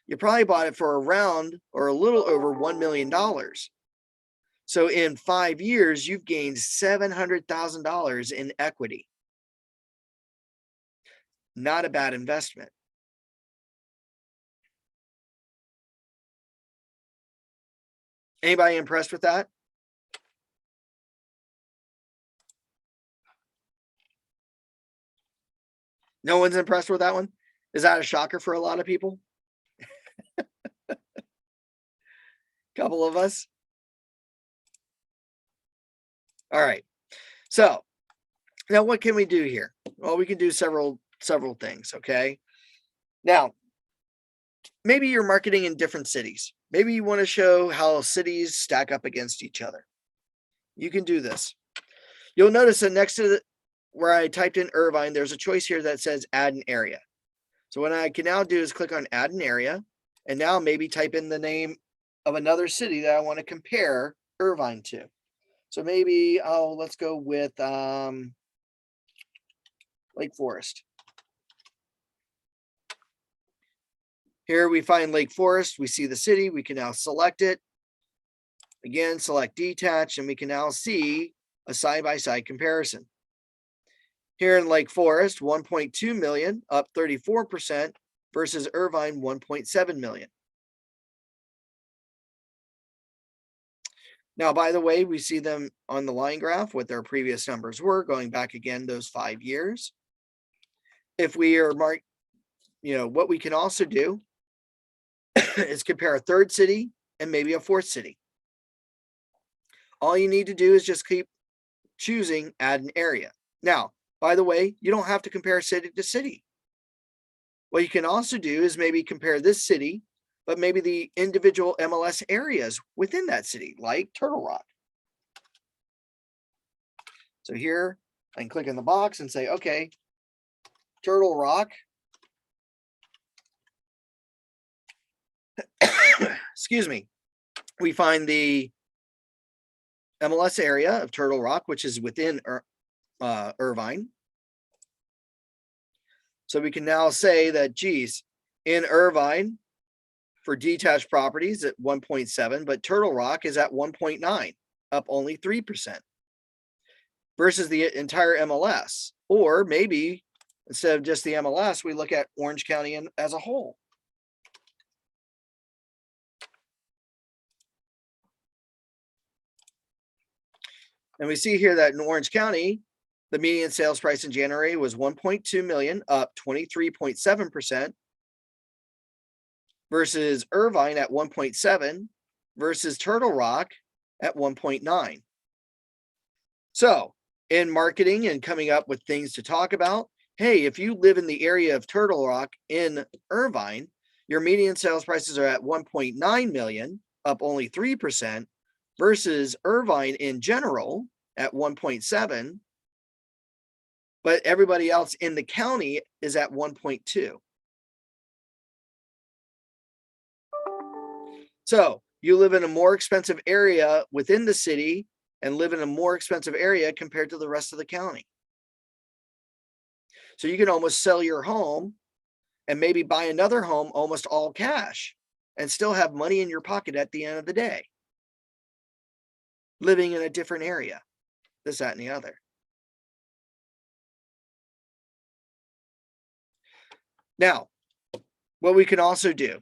you probably bought it for around or a little over $1 million. So in 5 years, you've gained $700,000 in equity. Not a bad investment. Anybody impressed with that? No one's impressed with that one? Is that a shocker for a lot of people? Couple of us. All right. So now what can we do here? Well, we can do several things. Okay. Now, maybe you're marketing in different cities. Maybe you want to show how cities stack up against each other. You can do this. You'll notice that next to where I typed in Irvine, there's a choice here that says add an area. So what I can now do is click on add an area, and now maybe type in the name of another city that I want to compare Irvine to. So maybe, let's go with Lake Forest. Here we find Lake Forest. We see the city. We can now select it. Again, select detach, and we can now see a side-by-side comparison. Here in Lake Forest, 1.2 million, up 34%, versus Irvine, 1.7 million. Now, by the way, we see them on the line graph, what their previous numbers were, going back again those 5 years. If we are marked, what we can also do is compare a third city and maybe a fourth city. All you need to do is just keep choosing add an area. Now, by the way, you don't have to compare city to city. What you can also do is maybe compare this city, but maybe the individual MLS areas within that city, like Turtle Rock. So here I can click in the box and say, okay, Turtle Rock. Excuse me. We find the MLS area of Turtle Rock, which is within Irvine. So we can now say that, geez, in Irvine, for detached properties at 1.7, but Turtle Rock is at 1.9, up only 3%, versus the entire MLS. Or maybe instead of just the MLS, we look at Orange County as a whole. And we see here that in Orange County, the median sales price in January was 1.2 million, up 23.7%, versus Irvine at 1.7, versus Turtle Rock at 1.9. So in marketing and coming up with things to talk about, hey, if you live in the area of Turtle Rock in Irvine, your median sales prices are at 1.9 million, up only 3%, versus Irvine in general at 1.7, but everybody else in the county is at 1.2. So you live in a more expensive area within the city and live in a more expensive area compared to the rest of the county. So you can almost sell your home and maybe buy another home almost all cash and still have money in your pocket at the end of the day, living in a different area, this, that, and the other. Now, what we can also do,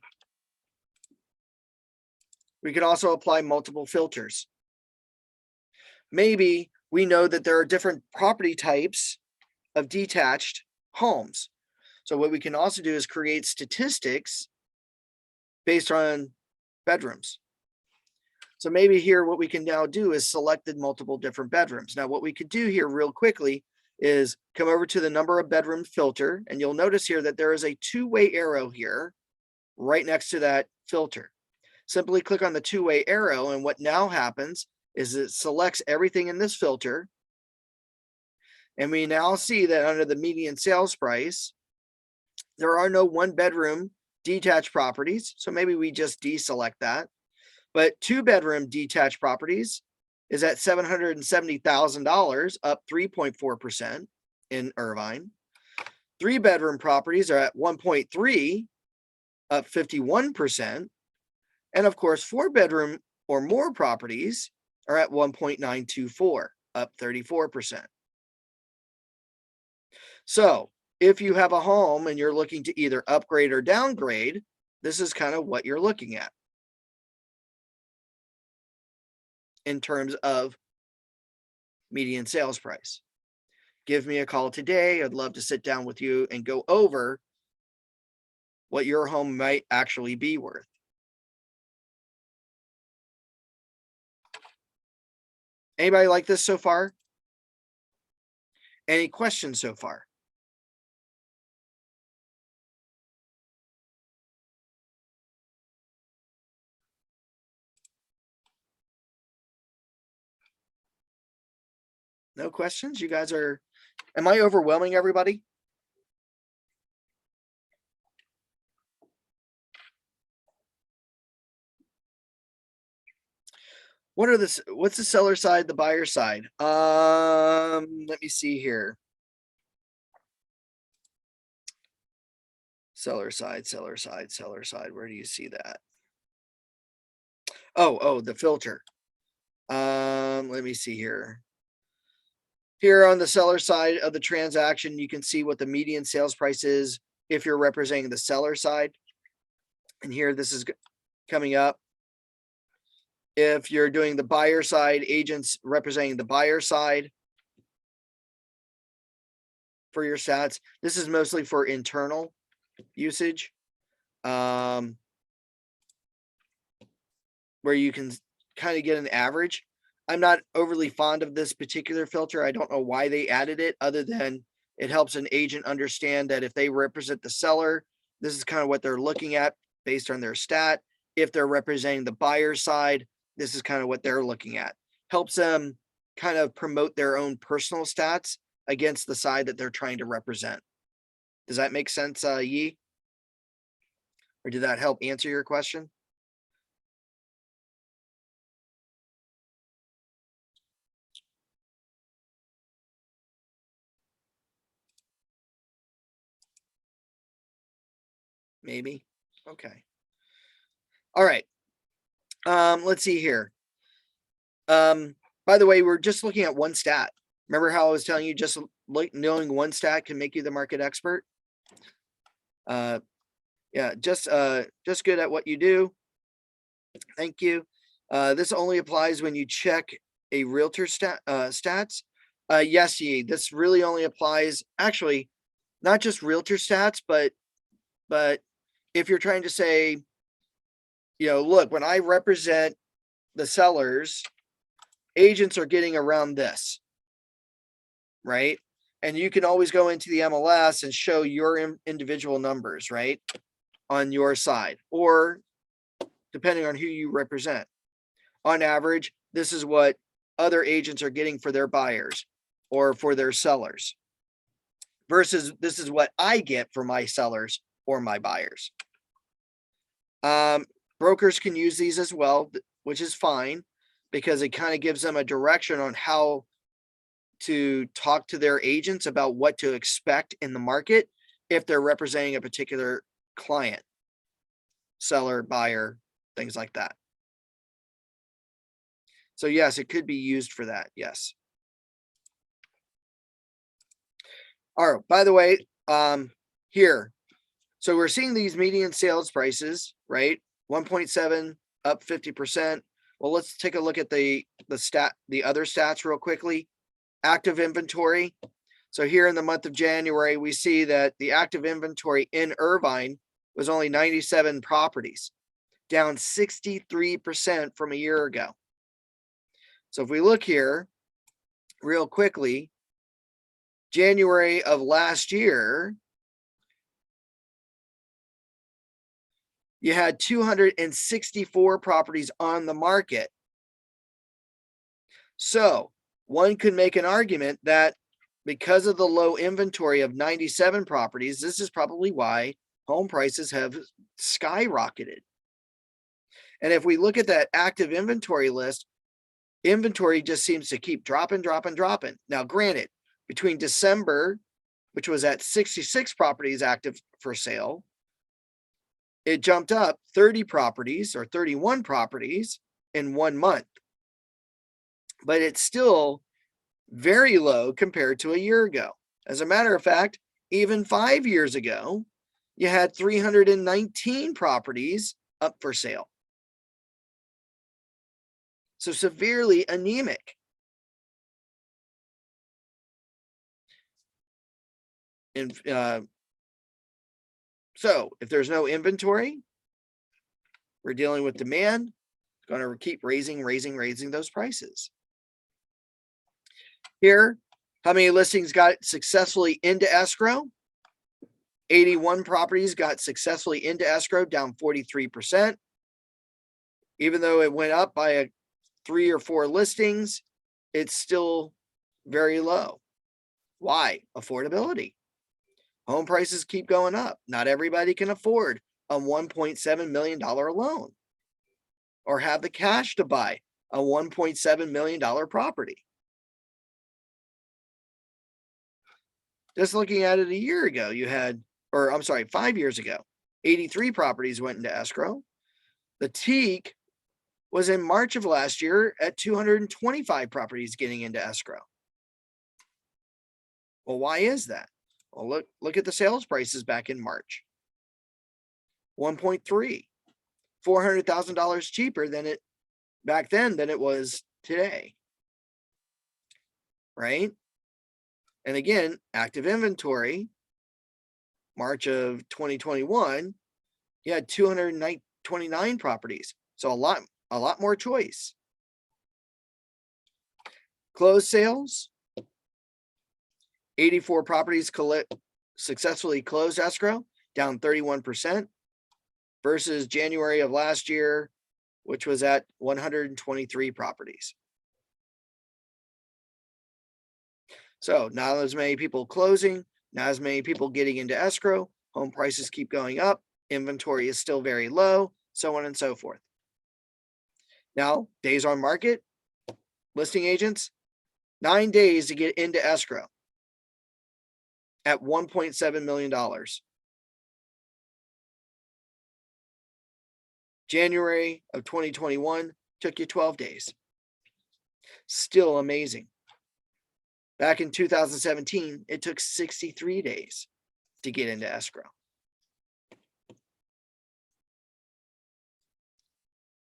we can also apply multiple filters. Maybe we know that there are different property types of detached homes. So what we can also do is create statistics based on bedrooms. So maybe here what we can now do is selected multiple different bedrooms. Now what we could do here real quickly is come over to the number of bedroom filter, and you'll notice here that there is a two-way arrow here right next to that filter. Simply click on the two-way arrow, and what now happens is it selects everything in this filter. And we now see that under the median sales price, there are no one-bedroom detached properties. So maybe we just deselect that. But two-bedroom detached properties is at $770,000, up 3.4% in Irvine. Three-bedroom properties are at 1.3, up 51%. And of course, four-bedroom or more properties are at 1.924, up 34%. So if you have a home and you're looking to either upgrade or downgrade, this is kind of what you're looking at in terms of median sales price. Give me a call today. I'd love to sit down with you and go over what your home might actually be worth. Anybody like this so far? Any questions so far? No questions? You guys are, am I overwhelming everybody? What's the seller side, the buyer side? Let me see here. Seller side, seller side, seller side. Where do you see that? Oh, the filter. Let me see here. Here on the seller side of the transaction, you can see what the median sales price is if you're representing the seller side. And here, this is coming up. If you're doing the buyer side, agents representing the buyer side for your stats. This is mostly for internal usage, where you can kind of get an average. I'm not overly fond of this particular filter. I don't know why they added it, other than it helps an agent understand that if they represent the seller, this is kind of what they're looking at based on their stat. If they're representing the buyer side, this is kind of what they're looking at. Helps them kind of promote their own personal stats against the side that they're trying to represent. Does that make sense, Yi? Or did that help answer your question? Maybe. Okay. All right. Let's see here. By the way, we're just looking at one stat. Remember how I was telling you just like knowing one stat can make you the market expert? Yeah, just good at what you do. Thank you. This only applies when you check a realtor stats. Yes, Yi, this really only applies, actually, not just realtor stats, but if you're trying to say, look, when I represent the sellers, agents are getting around this, right? And you can always go into the MLS and show your individual numbers, right, on your side, or depending on who you represent. On average, this is what other agents are getting for their buyers or for their sellers, versus this is what I get for my sellers or my buyers. Brokers can use these as well, which is fine, because it kind of gives them a direction on how to talk to their agents about what to expect in the market if they're representing a particular client, seller, buyer, things like that. So yes, it could be used for that. Yes. All right. By the way, here, so we're seeing these median sales prices, right? 1.7 up 50%. Well, let's take a look at the other stats real quickly. Active inventory. So here in the month of January, we see that the active inventory in Irvine was only 97 properties. down 63% from a year ago. So if we look here real quickly, January of last year, you had 264 properties on the market. So one could make an argument that because of the low inventory of 97 properties, this is probably why home prices have skyrocketed. And if we look at that active inventory list, inventory just seems to keep dropping. Now, granted, between December, which was at 66 properties active for sale, it jumped up 30 properties or 31 properties in 1 month. But it's still very low compared to a year ago. As a matter of fact, even 5 years ago, you had 319 properties up for sale. So severely anemic. And so if there's no inventory, we're dealing with demand. It's going to keep raising those prices. Here, how many listings got successfully into escrow? 81 properties got successfully into escrow, down 43%. Even though it went up by 3 or 4 listings, it's still very low. Why? Affordability. Home prices keep going up. Not everybody can afford a $1.7 million loan or have the cash to buy a $1.7 million property. Just looking at it a year ago, you had, or I'm sorry, 5 years ago, 83 properties went into escrow. The peak was in March of last year at 225 properties getting into escrow. Well, why is that? Well, look at the sales prices back in March. 1.3, $400,000 cheaper than it back then than it was today. Right? And again, active inventory, March of 2021, you had 229 properties. So a lot more choice. Closed sales, 84 properties successfully closed escrow, down 31% versus January of last year, which was at 123 properties. So not as many people closing, not as many people getting into escrow, home prices keep going up, inventory is still very low, so on and so forth. Now, days on market, listing agents, 9 days to get into escrow at $1.7 million. January of 2021 took you 12 days. Still amazing. Back in 2017, it took 63 days to get into escrow.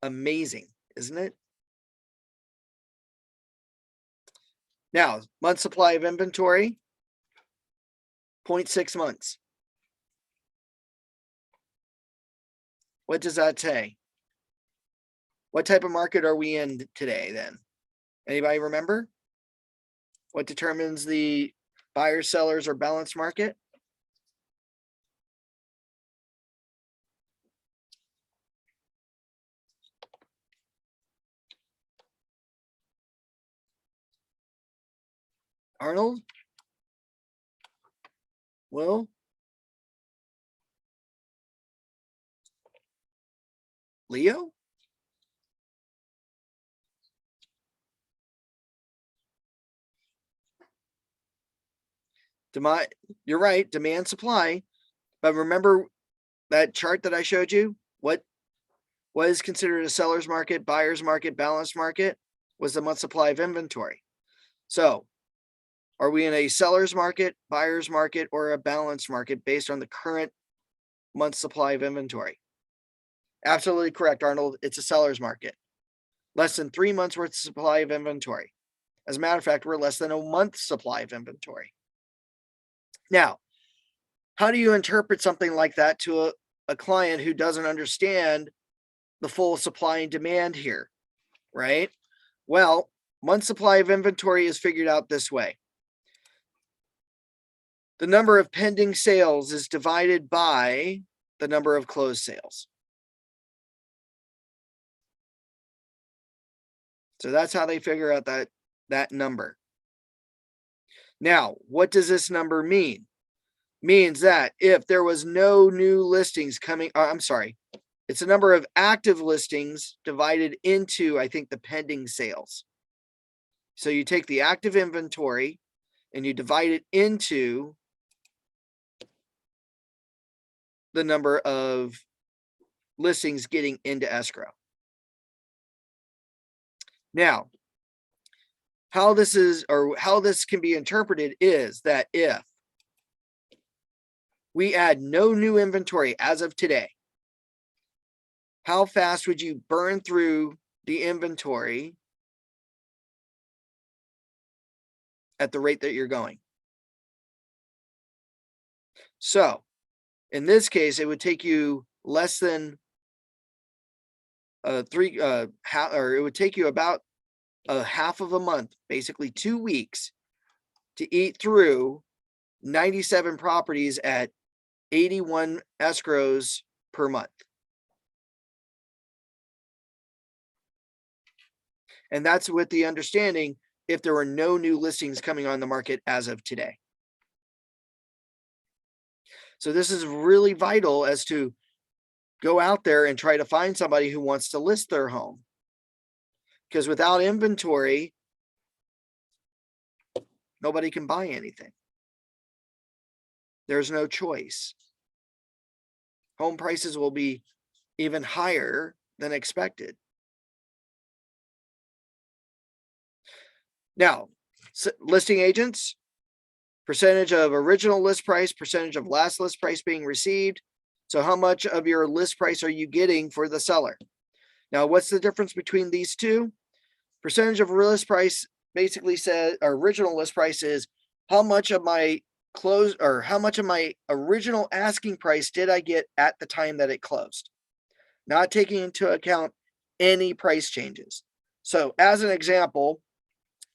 Amazing, isn't it? Now, month supply of inventory, 0.6 months. What does that say? What type of market are we in today then? Anybody remember? What determines the buyers, sellers, or balanced market? Arnold? Will? Leo? You're right, demand supply. But remember that chart that I showed you? What is considered a seller's market, buyer's market, balanced market was the month supply of inventory. So are we in a seller's market, buyer's market, or a balanced market based on the current month supply of inventory? Absolutely correct, Arnold. It's a seller's market. Less than 3 months worth of supply of inventory. As a matter of fact, we're less than a month's supply of inventory. Now, how do you interpret something like that to a client who doesn't understand the full supply and demand here, right? Well, month supply of inventory is figured out this way. The number of pending sales is divided by the number of closed sales. So that's how they figure out that number. Now, what does this number mean? Means that if there was no new listings coming, it's the number of active listings divided into, I think, the pending sales. So you take the active inventory and you divide it into the number of listings getting into escrow. Now, how this can be interpreted is that if we add no new inventory as of today, how fast would you burn through the inventory at the rate that you're going? So in this case, it would take you less than it would take you about a half of a month, basically 2 weeks, to eat through 97 properties at 81 escrows per month. And that's with the understanding if there were no new listings coming on the market as of today. So this is really vital as to go out there and try to find somebody who wants to list their home. Because without inventory, nobody can buy anything. There's no choice. Home prices will be even higher than expected. Now, listing agents, percentage of original list price, percentage of last list price being received. So how much of your list price are you getting for the seller? Now, what's the difference between these two? Percentage of list price basically says, or original list price is how much of my original asking price did I get at the time that it closed? Not taking into account any price changes. So as an example,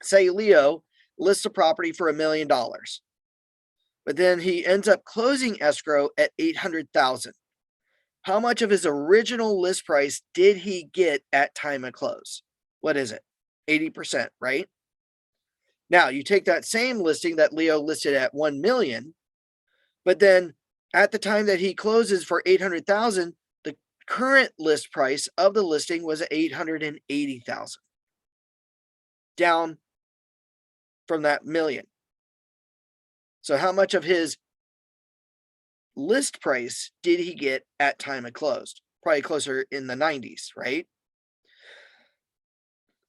say Leo lists a property for $1 million, but then he ends up closing escrow at $800,000. How much of his original list price did he get at time of close? What is it? 80%, right? Now you take that same listing that Leo listed at 1 million, but then at the time that he closes for 800,000, the current list price of the listing was 880,000, down from that million. So how much of his list price did he get at time of close? Probably closer in the 90s, right?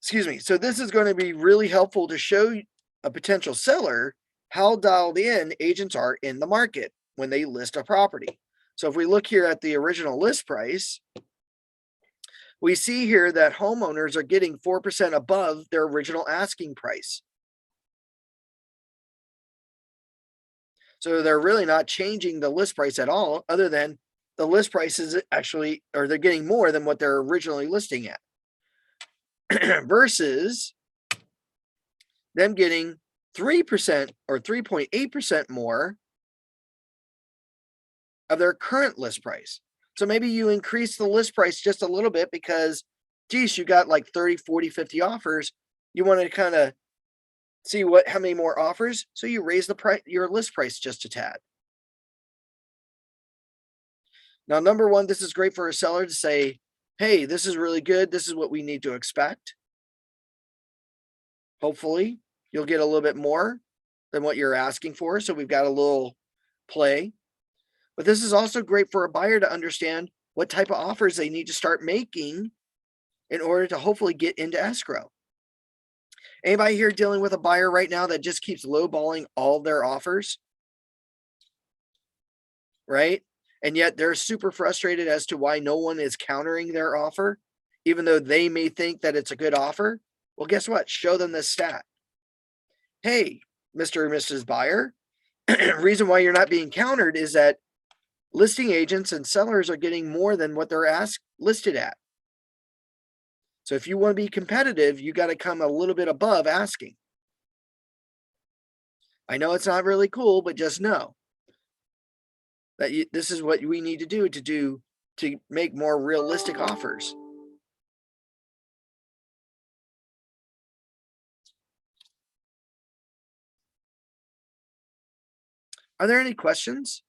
Excuse me. So this is going to be really helpful to show a potential seller how dialed in agents are in the market when they list a property. So if we look here at the original list price, we see here that homeowners are getting 4% above their original asking price. So they're really not changing the list price at all, other than the list price is actually, or they're getting more than what they're originally listing at. Versus them getting 3% or 3.8% more of their current list price. So maybe you increase the list price just a little bit because, geez, you got like 30, 40, 50 offers. You want to kind of see how many more offers. So you raise the price, your list price just a tad. Now, number one, this is great for a seller to say, hey, this is really good. This is what we need to expect. Hopefully you'll get a little bit more than what you're asking for. So we've got a little play, but this is also great for a buyer to understand what type of offers they need to start making in order to hopefully get into escrow. Anybody here dealing with a buyer right now that just keeps lowballing all their offers? Right? And yet they're super frustrated as to why no one is countering their offer, even though they may think that it's a good offer. Well, guess what? Show them this stat. Hey, Mr. or Mrs. Buyer, reason why you're not being countered is that listing agents and sellers are getting more than what they're listed at. So if you want to be competitive, you got to come a little bit above asking. I know it's not really cool, but just know that this is what we need to do to make more realistic offers. Are there any questions?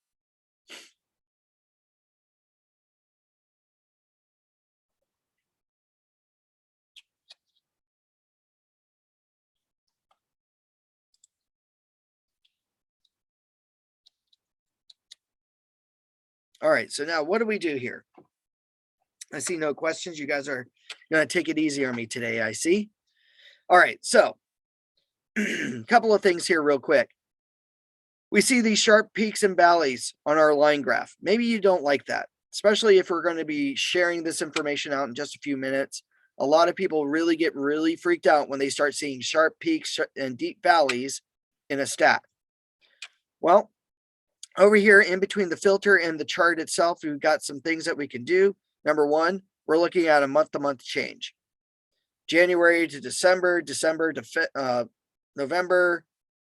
All right, so now what do we do here? I see no questions. You guys are going to take it easy on me today, I see. All right, so a couple of things here real quick. We see these sharp peaks and valleys on our line graph. Maybe you don't like that, especially if we're going to be sharing this information out in just a few minutes. A lot of people really get really freaked out when they start seeing sharp peaks and deep valleys in a stat. Well, over here in between the filter and the chart itself, we've got some things that we can do. Number one, we're looking at a month-to-month change. January to December, December to November,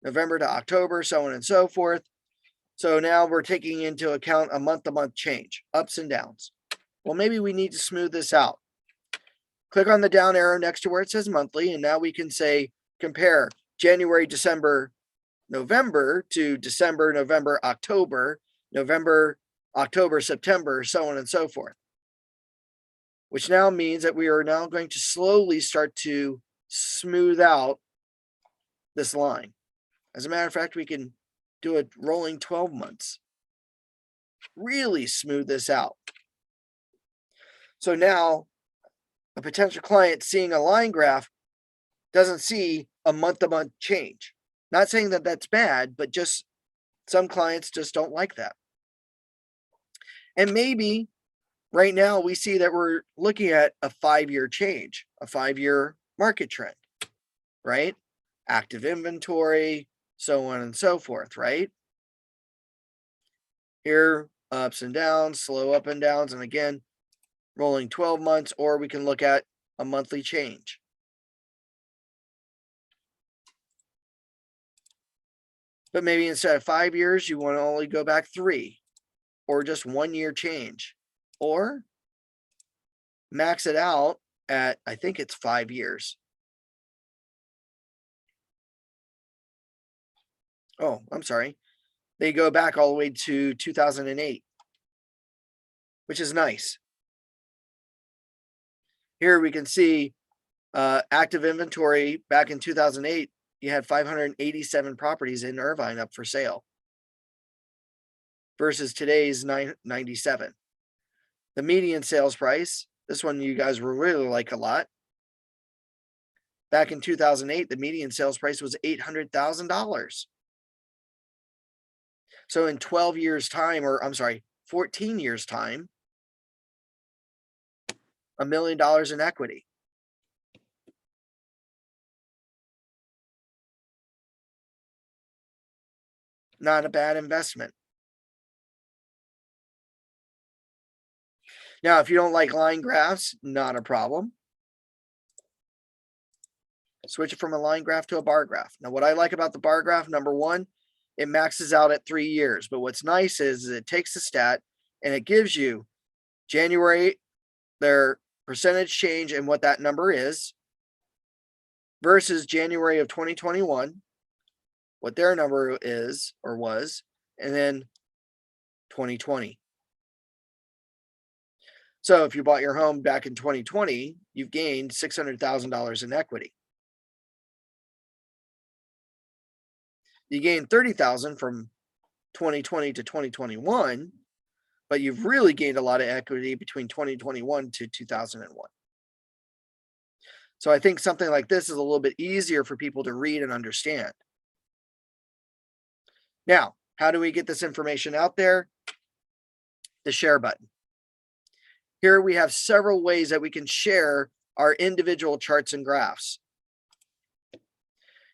November to October, so on and so forth. So now we're taking into account a month-to-month change, ups and downs. Well, maybe we need to smooth this out. Click on the down arrow next to where it says monthly, and now we can say compare January, December, November to December, November, October, November, October, September, so on and so forth. Which now means that we are now going to slowly start to smooth out this line. As a matter of fact, we can do a rolling 12 months. Really smooth this out. So now a potential client seeing a line graph doesn't see a month-to-month change. Not saying that that's bad, but just some clients just don't like that. And maybe right now we see that we're looking at a 5-year change, a 5-year market trend, right? Active inventory, so on and so forth, right? Here, ups and downs, slow up and downs, and again, rolling 12 months, or we can look at a monthly change. But maybe instead of 5 years, you want to only go back 3, or just 1 year change, or max it out at, I think it's 5 years. Oh, I'm sorry. They go back all the way to 2008, which is nice. Here we can see active inventory back in 2008. You had 587 properties in Irvine up for sale versus today's 997. The median sales price, this one you guys will really like a lot. Back in 2008, the median sales price was $800,000. So in 12 years time, or I'm sorry, 14 years time, $1 million in equity. Not a bad investment. Now, if you don't like line graphs, not a problem. Switch it from a line graph to a bar graph. Now, what I like about the bar graph, number one, it maxes out at 3 years. But what's nice is it takes the stat and it gives you January, their percentage change and what that number is, versus January of 2021, what their number is or was, and then 2020. So if you bought your home back in 2020, you've gained $600,000 in equity. You gained 30,000 from 2020 to 2021, but you've really gained a lot of equity between 2021 to 2001. So I think something like this is a little bit easier for people to read and understand. Now, how do we get this information out there? The share button. Here we have several ways that we can share our individual charts and graphs.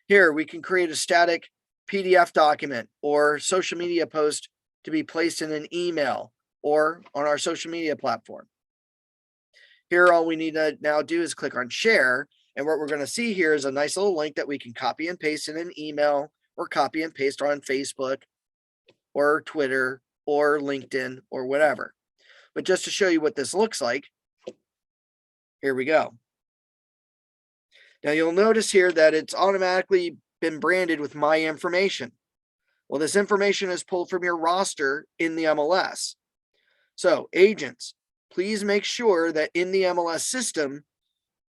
Here we can create a static PDF document or social media post to be placed in an email or on our social media platform. Here, all we need to now do is click on share. And what we're going to see here is a nice little link that we can copy and paste in an email or copy and paste on Facebook or Twitter or LinkedIn or whatever. But just to show you what this looks like, here we go. Now you'll notice here that it's automatically been branded with my information. Well, this information is pulled from your roster in the MLS. So agents, please make sure that in the MLS system,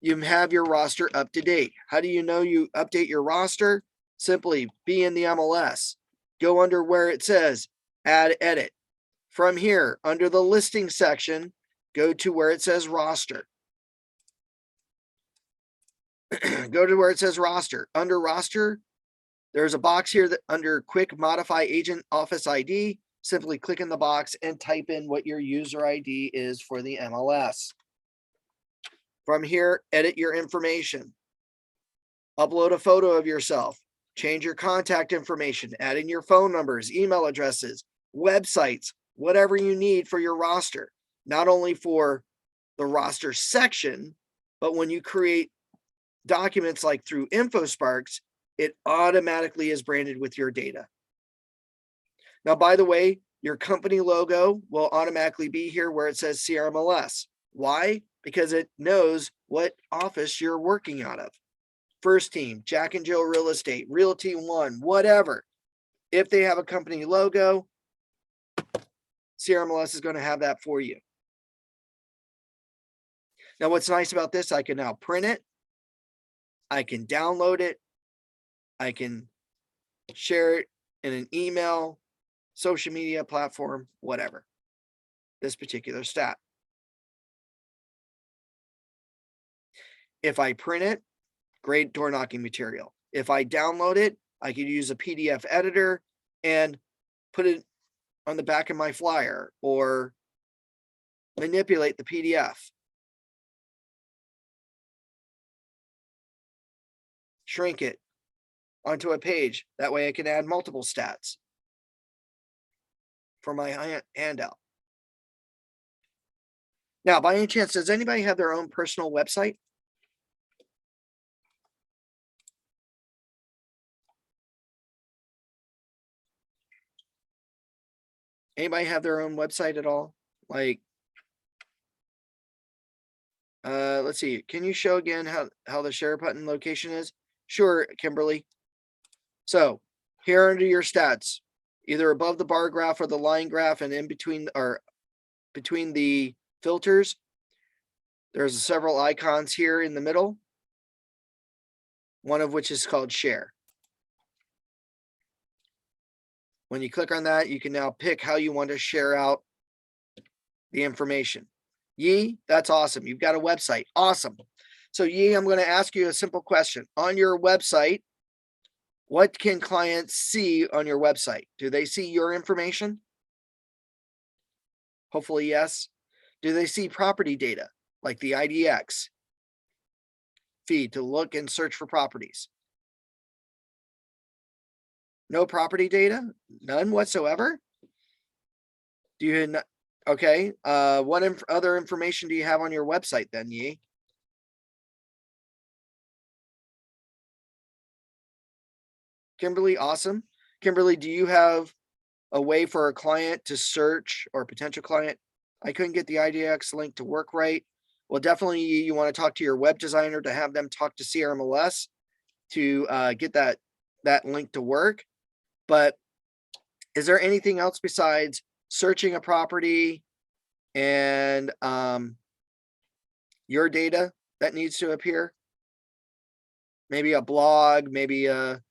you have your roster up to date. How do you know you update your roster? Simply be in the MLS. Go under where it says add edit. From here, under the listing section, go to where it says roster. Go to where it says roster. Under roster, there's a box here that under quick modify agent office ID. Simply click in the box and type in what your user ID is for the MLS. From here, edit your information. Upload a photo of yourself. Change your contact information. Add in your phone numbers, email addresses, websites, whatever you need for your roster. Not only for the roster section, but when you create documents like through Infosparks, it automatically is branded with your data. Now, by the way, your company logo will automatically be here where it says CRMLS. Why? Because it knows what office you're working out of. First Team, Jack and Jill Real Estate, Realty One, whatever. If they have a company logo, CRMLS is going to have that for you. Now, what's nice about this, I can now print it. I can download it. I can share it in an email, social media platform, whatever. This particular stat. If I print it, great door knocking material. If I download it, I could use a PDF editor and put it on the back of my flyer or manipulate the PDF. Shrink it onto a page. That way I can add multiple stats for my handout. Now, by any chance, does anybody have their own personal website? Anybody have their own website at all? Like, let's see. Can you show again how the share button location is? Sure, Kimberly. So here under your stats, either above the bar graph or the line graph and in between or between the filters, there's several icons here in the middle, one of which is called share. When you click on that, you can now pick how you want to share out the information. Yi, that's awesome. You've got a website. Awesome. So Yi, I'm going to ask you a simple question. On your website, what can clients see on your website? Do they see your information? Hopefully, yes. Do they see property data like the IDX feed to look and search for properties? No property data? None whatsoever? Do you, okay. What other information do you have on your website then, Yi? Kimberly, awesome. Kimberly, do you have a way for a client to search or potential client? I couldn't get the IDX link to work right. Well, definitely you want to talk to your web designer to have them talk to CRMLS to get that link to work. But is there anything else besides searching a property and your data that needs to appear? Maybe a blog, maybe a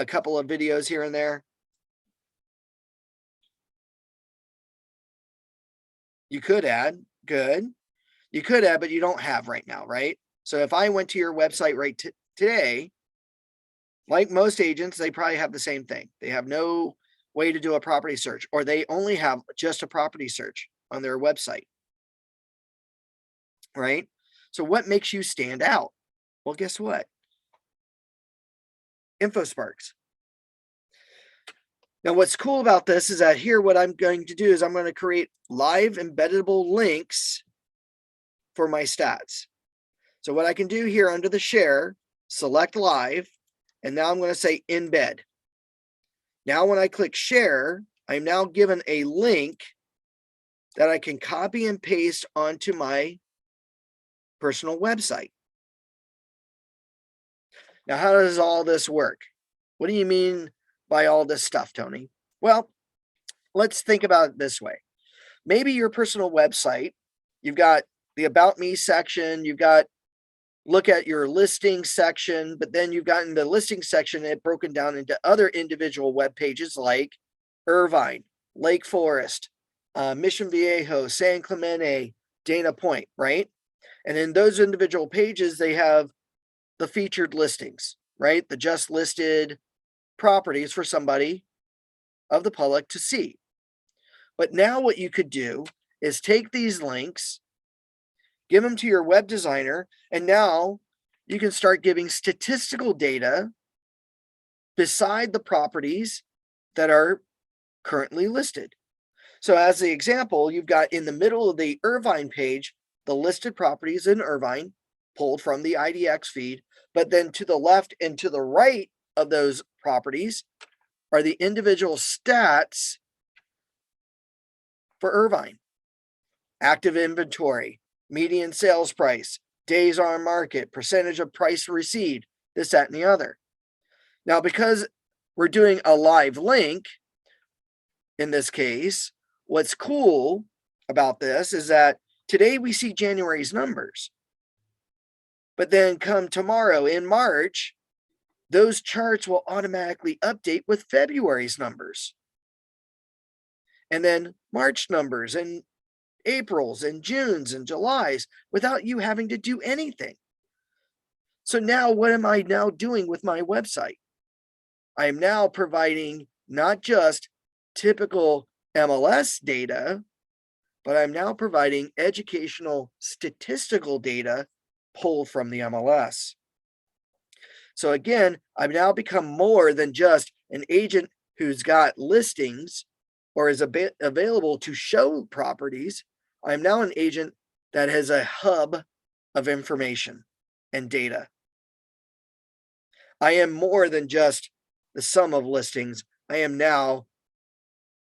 couple of videos here and there. You could add, good. You could add, but you don't have right now, right? So if I went to your website right today, like most agents, they probably have the same thing. They have no way to do a property search, or they only have just a property search on their website, right? So what makes you stand out? Well, guess what? Infosparks. Now, what's cool about this is that here, what I'm going to do is I'm going to create live embeddable links for my stats. So what I can do here under the share, select live, and now I'm going to say embed. Now when I click share, I'm now given a link that I can copy and paste onto my personal website. Now, how does all this work? What do you mean by all this stuff, Tony? Well, let's think about it this way. Maybe your personal website, you've got the About Me section, you've got look at your listing section, but then you've got in the listing section, it broken down into other individual web pages like Irvine, Lake Forest, Mission Viejo, San Clemente, Dana Point, right? And in those individual pages, they have the featured listings, right? The just listed properties for somebody of the public to see. But now what you could do is take these links, give them to your web designer, and now you can start giving statistical data beside the properties that are currently listed. So as the example, you've got in the middle of the Irvine page, the listed properties in Irvine pulled from the IDX feed, but then to the left and to the right of those properties are the individual stats for Irvine. Active inventory, median sales price, days on market, percentage of price received, this, that, and the other. Now, because we're doing a live link in this case, what's cool about this is that today we see January's numbers. But then come tomorrow in March, those charts will automatically update with February's numbers. And then March numbers and April's and June's and July's without you having to do anything. So now what am I now doing with my website? I am now providing not just typical MLS data, but I'm now providing educational statistical data pulled from the MLS. So again, I've now become more than just an agent who's got listings or is available to show properties. I'm now an agent that has a hub of information and data. I am more than just the sum of listings. I am now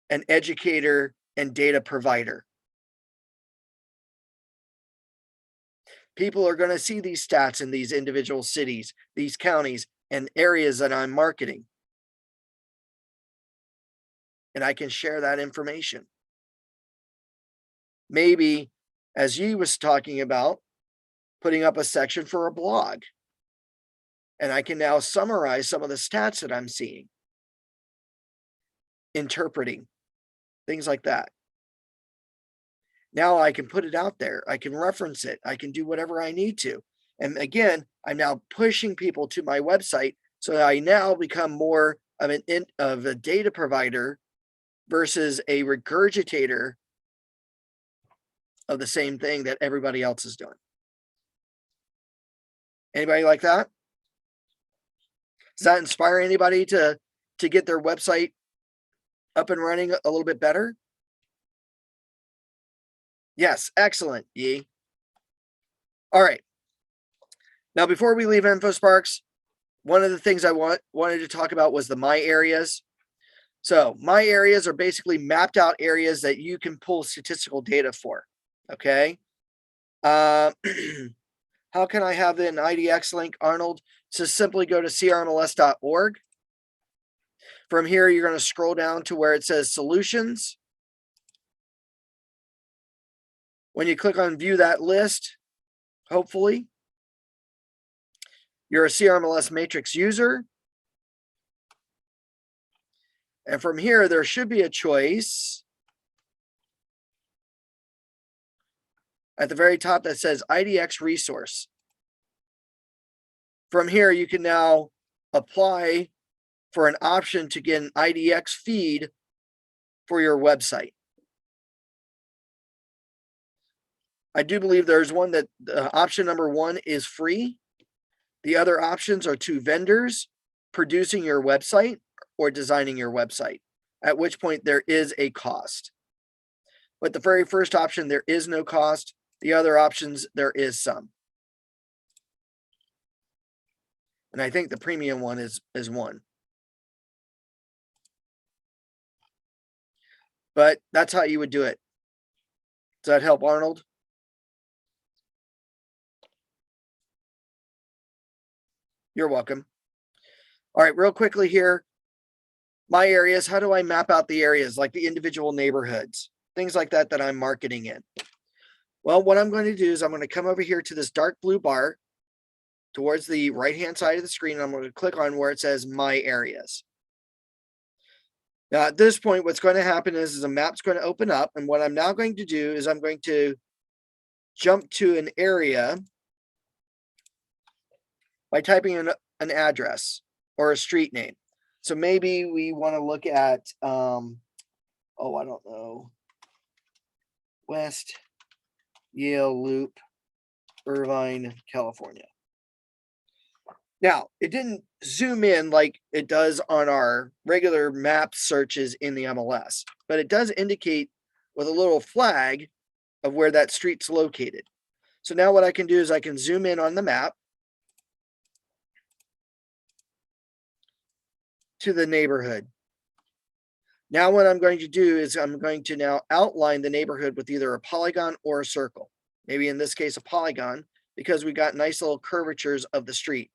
an educator and data provider. People are going to see these stats in these individual cities, these counties, and areas that I'm marketing. And I can share that information. Maybe, as you was talking about, putting up a section for a blog. And I can now summarize some of the stats that I'm seeing, interpreting, things like that. Now I can put it out there. I can reference it. I can do whatever I need to. And again, I'm now pushing people to my website. So I now become more of a data provider versus a regurgitator of the same thing that everybody else is doing. Anybody like that? Does that inspire anybody to get their website up and running a little bit better? Yes, excellent, Yi. All right. Now, before we leave Infosparks, one of the things I wanted to talk about was the My Areas. So My Areas are basically mapped out areas that you can pull statistical data for, okay? How can I have an IDX link, Arnold? So simply go to crmls.org. From here, you're going to scroll down to where it says Solutions. When you click on View That List, hopefully, you're a CRMLS Matrix user. And from here, there should be a choice at the very top that says IDX Resource. From here, you can now apply for an option to get an IDX feed for your website. I do believe there's one that option number 1 is free. The other options are 2 vendors producing your website or designing your website, at which point there is a cost. But the very first option, there is no cost. The other options, there is some. And I think the premium one is one. But that's how you would do it. Does that help, Arnold? You're welcome. All right, real quickly here. My areas, how do I map out the areas, like the individual neighborhoods, things like that I'm marketing in? Well, what I'm going to do is I'm going to come over here to this dark blue bar towards the right-hand side of the screen. I'm going to click on where it says My Areas. Now, at this point, what's going to happen is a map's going to open up. And what I'm now going to do is I'm going to jump to an area by typing in an address or a street name. So maybe we want to look at, I don't know, West Yale Loop, Irvine, California. Now, it didn't zoom in like it does on our regular map searches in the MLS, but it does indicate with a little flag of where that street's located. So now what I can do is I can zoom in on the map to the neighborhood. Now what I'm going to do is I'm going to now outline the neighborhood with either a polygon or a circle. Maybe in this case, a polygon, because we got nice little curvatures of the street.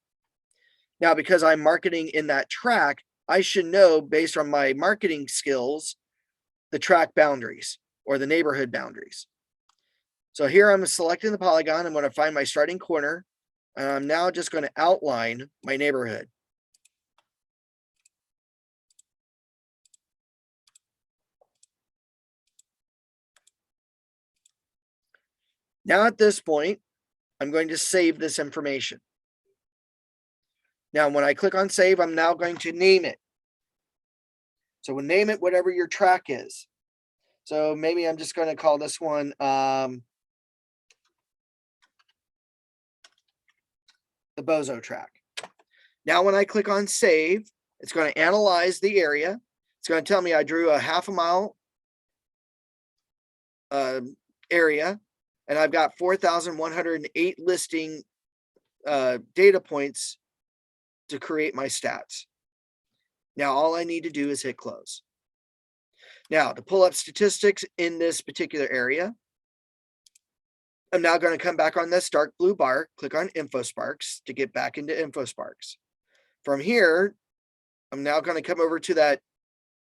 Now, because I'm marketing in that track, I should know based on my marketing skills, the track boundaries or the neighborhood boundaries. So here I'm selecting the polygon. I'm going to find my starting corner, and I'm now just going to outline my neighborhood. Now at this point, I'm going to save this information. Now, when I click on save, I'm now going to name it. So we'll name it whatever your track is. So maybe I'm just going to call this one the Bozo track. Now, when I click on save, it's going to analyze the area. It's going to tell me I drew a half a mile area, and I've got 4,108 listing data points to create my stats. Now, all I need to do is hit close. Now, to pull up statistics in this particular area, I'm now going to come back on this dark blue bar, click on Infosparks to get back into Infosparks. From here, I'm now going to come over to that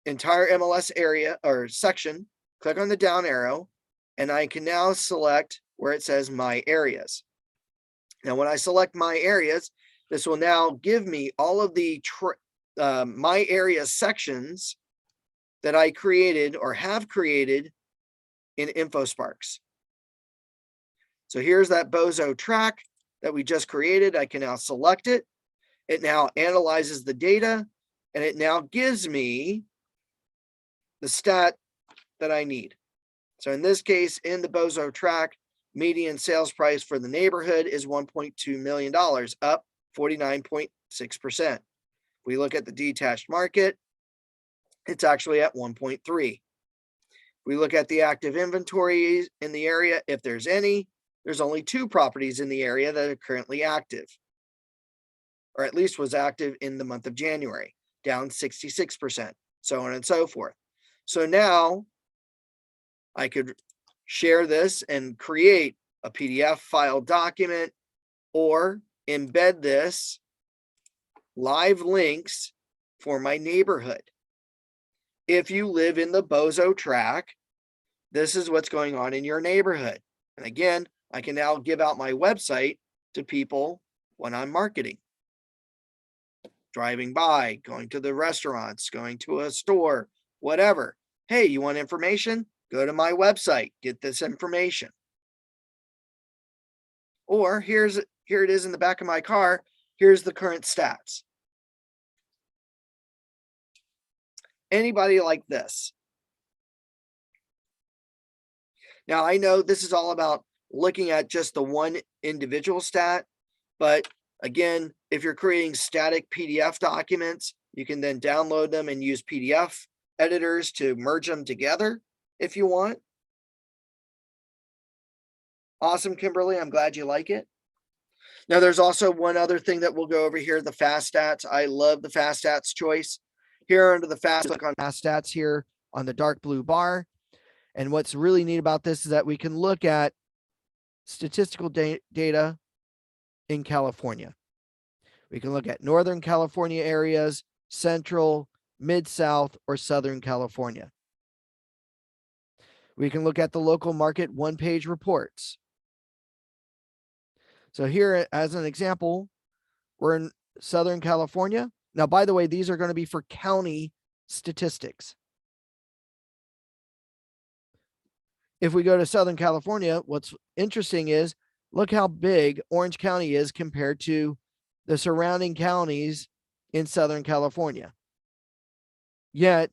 entire MLS area or section, click on the down arrow, and I can now select where it says My Areas. Now, when I select My Areas, this will now give me all of the My Area sections that I created or have created in Infosparks. So here's that Bozo track that we just created. I can now select it. It now analyzes the data, and it now gives me the stat that I need. So in this case, in the Bozo track, median sales price for the neighborhood is $1.2 million, up 49.6%. We look at the detached market, it's actually at 1.3. We look at the active inventory in the area, if there's any, there's only 2 properties in the area that are currently active, or at least was active in the month of January, down 66%, so on and so forth. So now I could share this and create a PDF file document or embed this live links for my neighborhood. If you live in the Bozo track, this is what's going on in your neighborhood. And again, I can now give out my website to people when I'm marketing. Driving by, going to the restaurants, going to a store, whatever. Hey, you want information? Go to my website, get this information. Or here it is in the back of my car. Here's the current stats. Anybody like this? Now, I know this is all about looking at just the one individual stat, but again, if you're creating static PDF documents, you can then download them and use PDF editors to merge them together if you want. Awesome, Kimberly. I'm glad you like it. Now, there's also one other thing that we'll go over here, the FastStats. I love the FastStats choice. Here under the click on FastStats here on the dark blue bar. And what's really neat about this is that we can look at statistical data in California. We can look at Northern California areas, Central, Mid-South, or Southern California. We can look at the local market one-page reports. So here, as an example, we're in Southern California. Now, by the way, these are going to be for county statistics. If we go to Southern California, what's interesting is look how big Orange County is compared to the surrounding counties in Southern California. Yet,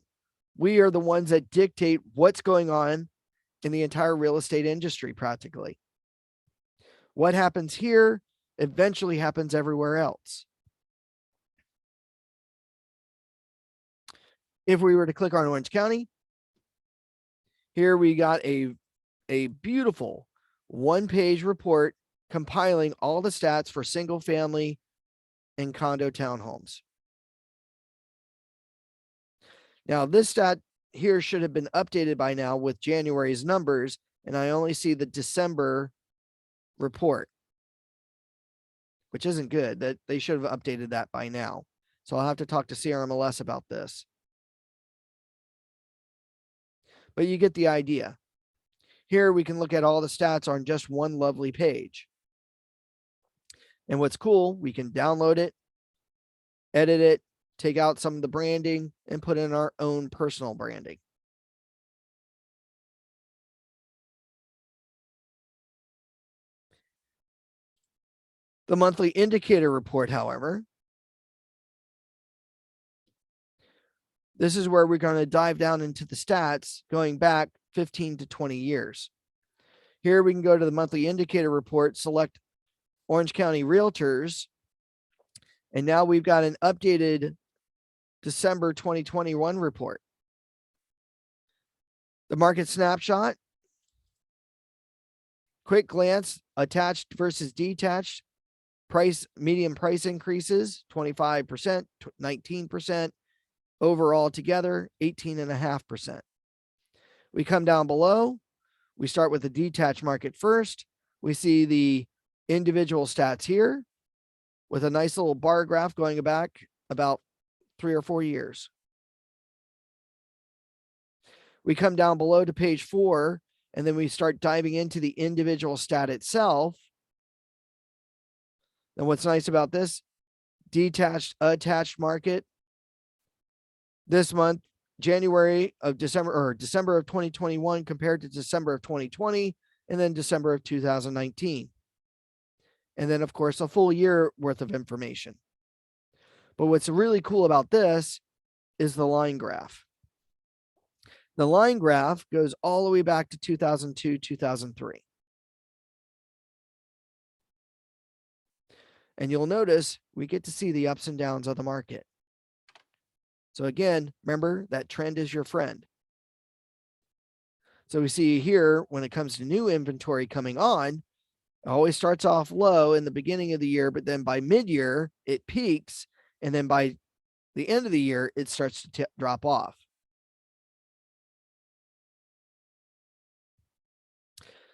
we are the ones that dictate what's going on in the entire real estate industry practically. What happens here eventually happens everywhere else. If we were to click on Orange County, here we got a beautiful one-page report compiling all the stats for single family and condo townhomes. Now, this stat here should have been updated by now with January's numbers, and I only see the December report, which isn't good. That they should have updated that by now. So I'll have to talk to CRMLS about this. But you get the idea. Here we can look at all the stats on just one lovely page. And what's cool, we can download it, edit it, take out some of the branding, and put in our own personal branding. The monthly indicator report, however, this is where we're going to dive down into the stats going back 15 to 20 years. Here we can go to the monthly indicator report, select Orange County Realtors, and now we've got an updated December 2021 report. The market snapshot, quick glance, attached versus detached, median price increases, 25%, 19%, overall together, 18.5%. We come down below, we start with the detached market first. We see the individual stats here with a nice little bar graph going back about 3 or 4 years. We come down below to page 4, and then we start diving into the individual stat itself. And what's nice about this, detached, attached market, this month, December of 2021 compared to December of 2020, and then December of 2019. And then, of course, a full year worth of information. But what's really cool about this is the line graph. The line graph goes all the way back to 2002, 2003. And you'll notice we get to see the ups and downs of the market. So again, remember that trend is your friend. So we see here, when it comes to new inventory coming on, it always starts off low in the beginning of the year, but then by mid-year, it peaks. And then by the end of the year, it starts to drop off.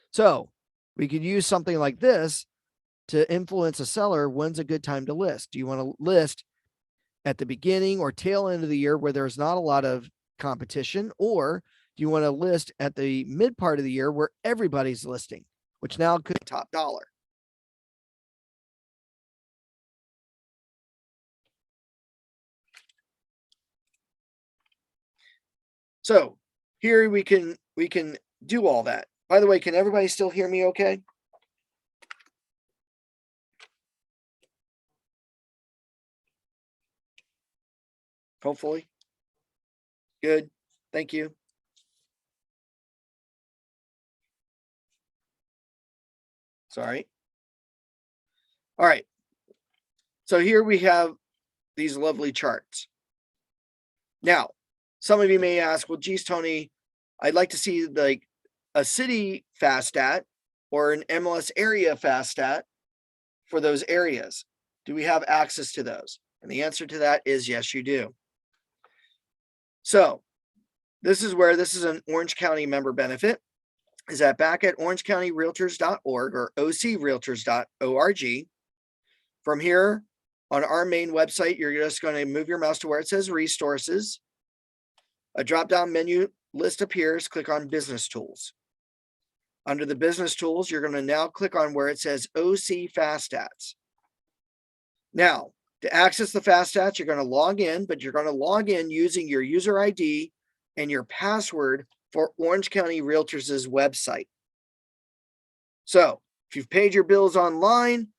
So we could use something like this to influence a seller. When's a good time to list? Do you want to list at the beginning or tail end of the year where there's not a lot of competition? Or do you want to list at the mid part of the year where everybody's listing, which now could be top dollar? So here we can do all that. By the way, can everybody still hear me okay? Hopefully. Good. Thank you. Sorry. All right. So here we have these lovely charts. Now, some of you may ask, well, geez, Tony, I'd like to see like a city fast stat or an MLS area FastStat for those areas? Do we have access to those? And the answer to that is yes, you do. So this is where this is an Orange County member benefit, is that back at orangecountyrealtors.org or ocrealtors.org. From here on our main website, you're just going to move your mouse to where it says resources. A drop-down menu list appears. Click on business tools. Under the business tools, you're going to now click on where it says OC FastStats. Now, to access the FastStats, you're going to log in, but you're going to log in using your user ID and your password for Orange County Realtors' website. So if you've paid your bills online,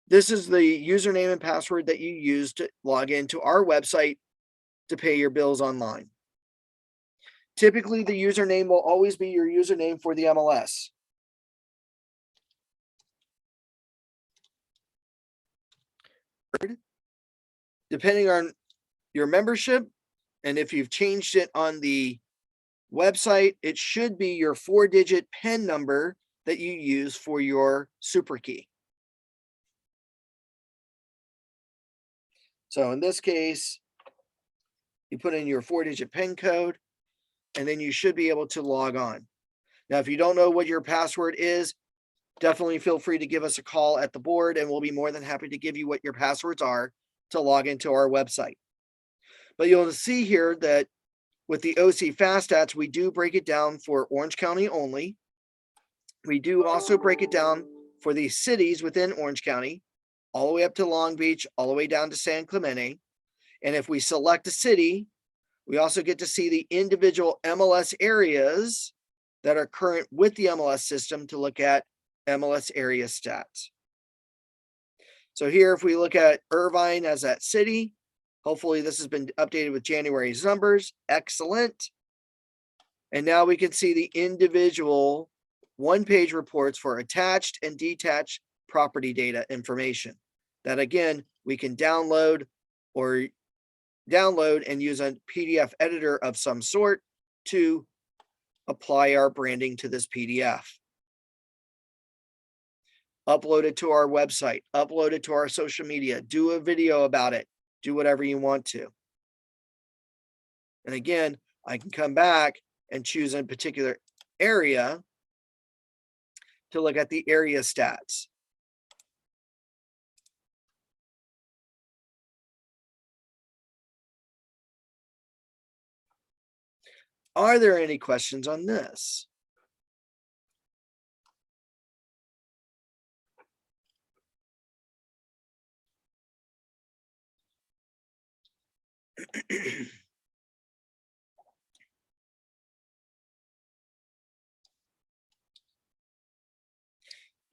this is the username and password that you use to log into our website to pay your bills online. Typically, the username will always be your username for the MLS. Depending on your membership, and if you've changed it on the website, it should be your 4-digit PIN number that you use for your super key. So in this case, you put in your 4-digit PIN code, and then you should be able to log on. Now, if you don't know what your password is, definitely feel free to give us a call at the board, and we'll be more than happy to give you what your passwords are to log into our website. But you'll see here that with the OC FastStats, we do break it down for Orange County only. We do also break it down for the cities within Orange County, all the way up to Long Beach, all the way down to San Clemente. And if we select a city, we also get to see the individual MLS areas that are current with the MLS system to look at MLS area stats. So here, if we look at Irvine as that city, hopefully this has been updated with January's numbers. Excellent. And now we can see the individual one-page reports for attached and detached property data information that, again, we can download and use a PDF editor of some sort to apply our branding to this PDF. Upload it to our website, upload it to our social media, do a video about it, do whatever you want to. And again, I can come back and choose a particular area to look at the area stats. Are there any questions on this?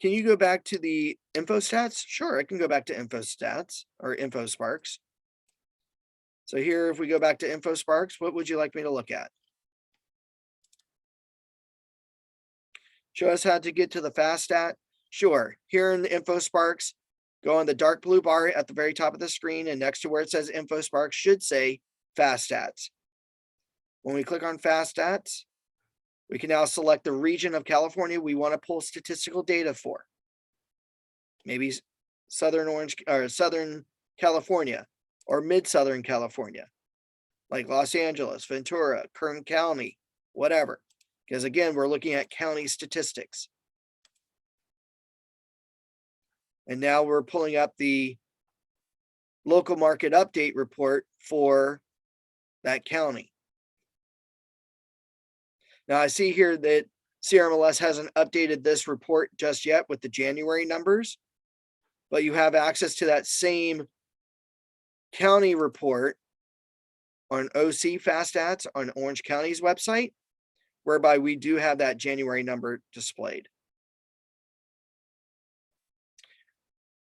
Can you go back to the Infostats? Sure, I can go back to Infostats or Infosparks. So here, if we go back to Infosparks, what would you like me to look at? Show us how to get to the FastStat? Sure. Here in the Infosparks, go on the dark blue bar at the very top of the screen, and next to where it says Infosparks should say FastStats. When we click on FastStats, we can now select the region of California we want to pull statistical data for. Maybe Southern California or mid-Southern California, like Los Angeles, Ventura, Kern County, whatever. Because again, we're looking at county statistics. And now we're pulling up the local market update report for that county. Now I see here that CRMLS hasn't updated this report just yet with the January numbers, but you have access to that same county report on OC FastStats on Orange County's website, whereby we do have that January number displayed.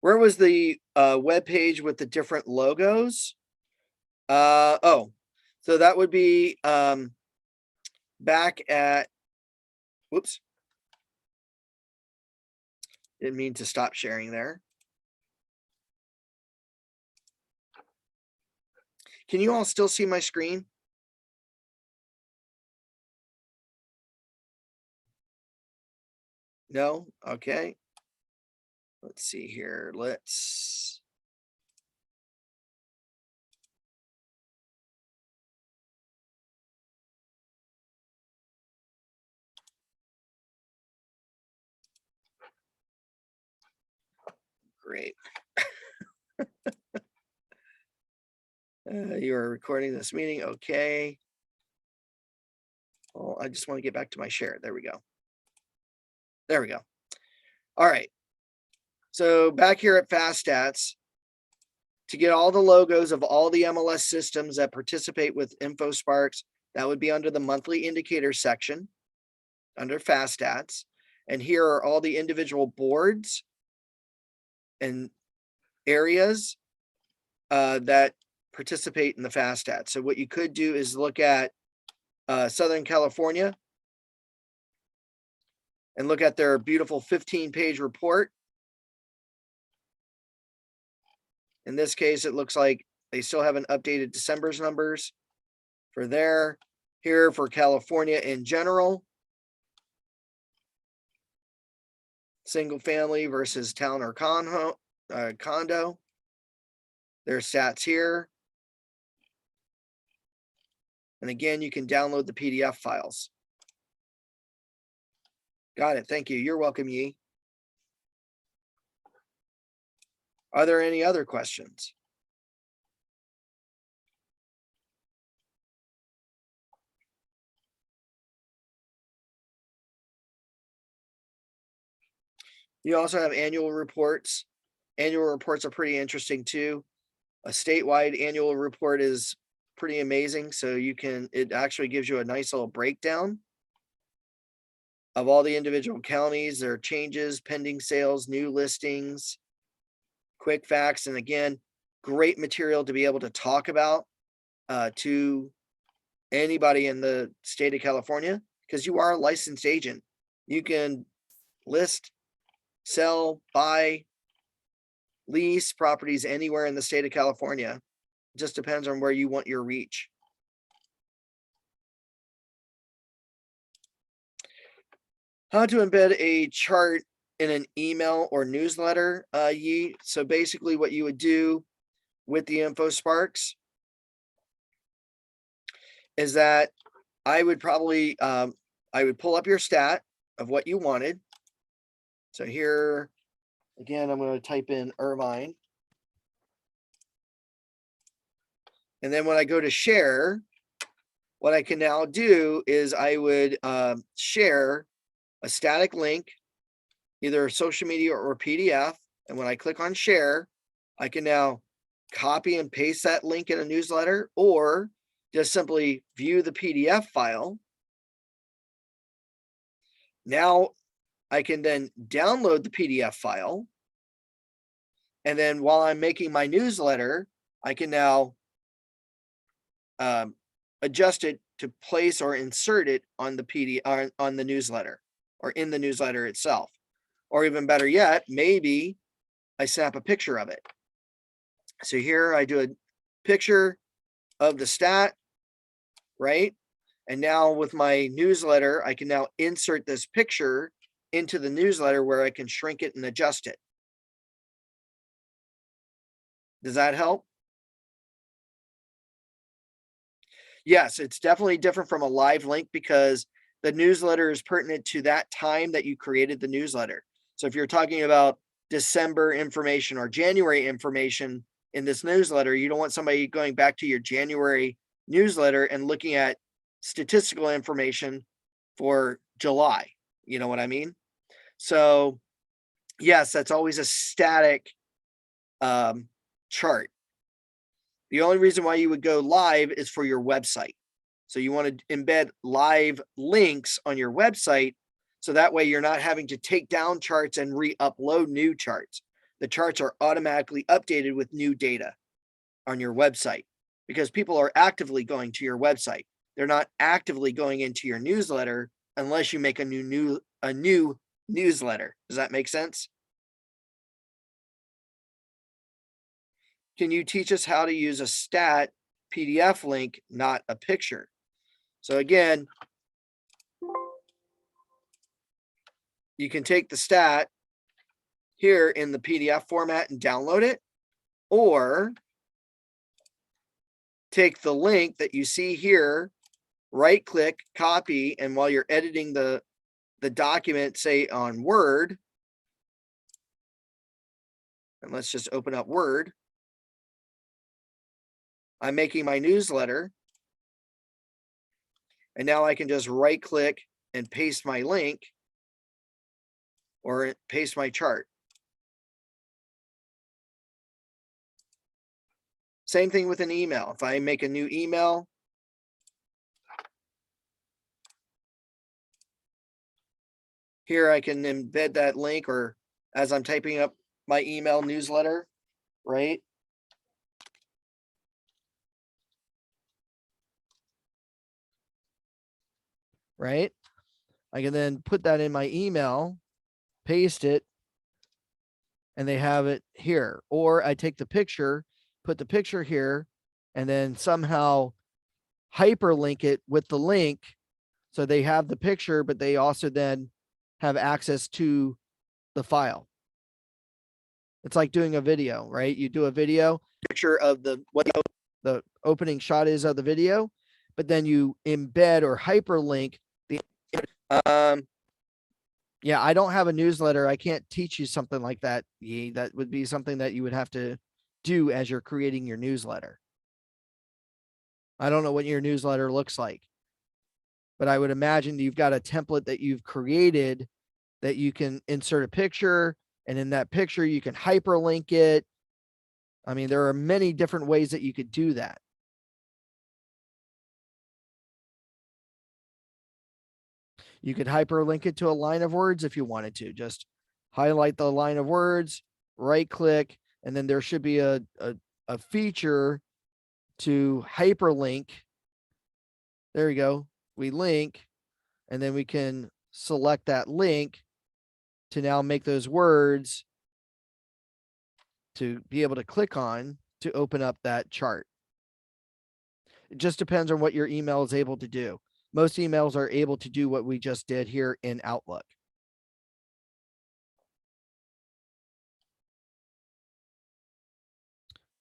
Where was the web page with the different logos? So that would be back at, whoops. Didn't mean to stop sharing there. Can you all still see my screen? No? Okay. Let's see here. Let's. Great. You are recording this meeting. Okay. Well, I just want to get back to my share. There we go. There we go. All right. So back here at FastStats, to get all the logos of all the MLS systems that participate with Infosparks, that would be under the monthly indicator section under FastStats. And here are all the individual boards and areas that participate in the FastStats. So what you could do is look at Southern California and look at their beautiful 15-page report. In this case, it looks like they still haven't updated December's numbers for there. Here for California in general, single family versus town or condo. There's stats here. And again, you can download the PDF files. Got it. Thank you. You're welcome, Yi. Are there any other questions? You also have annual reports. Annual reports are pretty interesting too. A statewide annual report is pretty amazing. So it actually gives you a nice little breakdown of all the individual counties, their changes, pending sales, new listings, quick facts. And again, great material to be able to talk about to anybody in the state of California, because you are a licensed agent. You can list, sell, buy, lease properties anywhere in the state of California. It just depends on where you want your reach. How to embed a chart in an email or newsletter, Yi. So basically what you would do with the Infosparks is that I would probably, I would pull up your stat of what you wanted. So here, again, I'm going to type in Irvine. And then when I go to share, what I can now do is I would share a static link, either social media or PDF. And when I click on share, I can now copy and paste that link in a newsletter, or just simply view the PDF file. Now I can then download the PDF file. And then while I'm making my newsletter, I can now adjust it to place or insert it on the PDF on the newsletter or in the newsletter itself. Or even better yet, maybe I snap a picture of it. So here I do a picture of the stat, right? And now with my newsletter, I can now insert this picture into the newsletter where I can shrink it and adjust it. Does that help? Yes, it's definitely different from a live link because the newsletter is pertinent to that time that you created the newsletter. So if you're talking about December information or January information in this newsletter, you don't want somebody going back to your January newsletter and looking at statistical information for July. You know what I mean? So yes, that's always a static chart. The only reason why you would go live is for your website. So you want to embed live links on your website. So that way you're not having to take down charts and re-upload new charts. The charts are automatically updated with new data on your website because people are actively going to your website. They're not actively going into your newsletter unless you make a new newsletter. Does that make sense? Can you teach us how to use a stat PDF link, not a picture? So again, you can take the stat here in the PDF format and download it, or take the link that you see here, right click, copy, and while you're editing the document, say on Word, and let's just open up Word. I'm making my newsletter, and now I can just right click and paste my link or paste my chart. Same thing with an email. If I make a new email, here I can embed that link, or as I'm typing up my email newsletter, right? Right? I can then put that in my email, paste it, and they have it here. Or I take the picture, put the picture here, and then somehow hyperlink it with the link. So they have the picture, but they also then have access to the file. It's like doing a video, right? You do a video, picture of what the opening shot is of the video, but then you embed or hyperlink the yeah, I don't have a newsletter. I can't teach you something like that. That would be something that you would have to do as you're creating your newsletter. I don't know what your newsletter looks like, but I would imagine you've got a template that you've created that you can insert a picture, and in that picture, you can hyperlink it. I mean, there are many different ways that you could do that. You could hyperlink it to a line of words if you wanted to. Just highlight the line of words, right click, and then there should be a feature to hyperlink. There we go. We link, and then we can select that link to now make those words to be able to click on to open up that chart. It just depends on what your email is able to do. Most emails are able to do what we just did here in Outlook.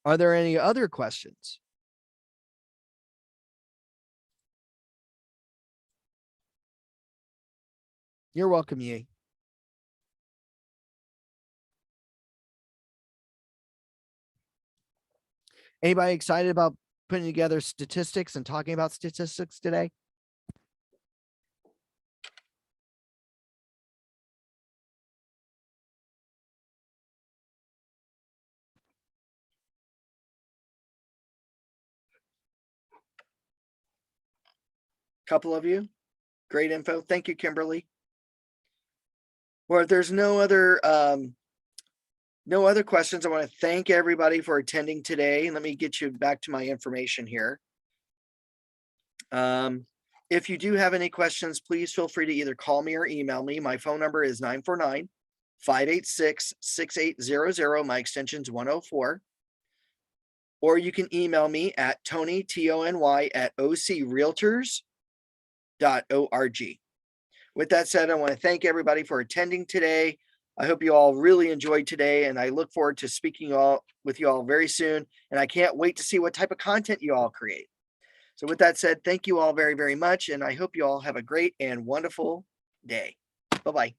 Are there any other questions? You're welcome, Yi. Anybody excited about putting together statistics and talking about statistics today? Couple of you. Great info. Thank you, Kimberly. Well, if there's no other questions, I want to thank everybody for attending today. Let me get you back to my information here. If you do have any questions, please feel free to either call me or email me. My phone number is 949-586-6800. My extension is 104. Or you can email me at Tony, Tony, at ocrealtors.org. With that said, I want to thank everybody for attending today. I hope you all really enjoyed today, and I look forward to speaking with you all very soon. And I can't wait to see what type of content you all create. So with that said, thank you all very, very much. And I hope you all have a great and wonderful day. Bye-bye.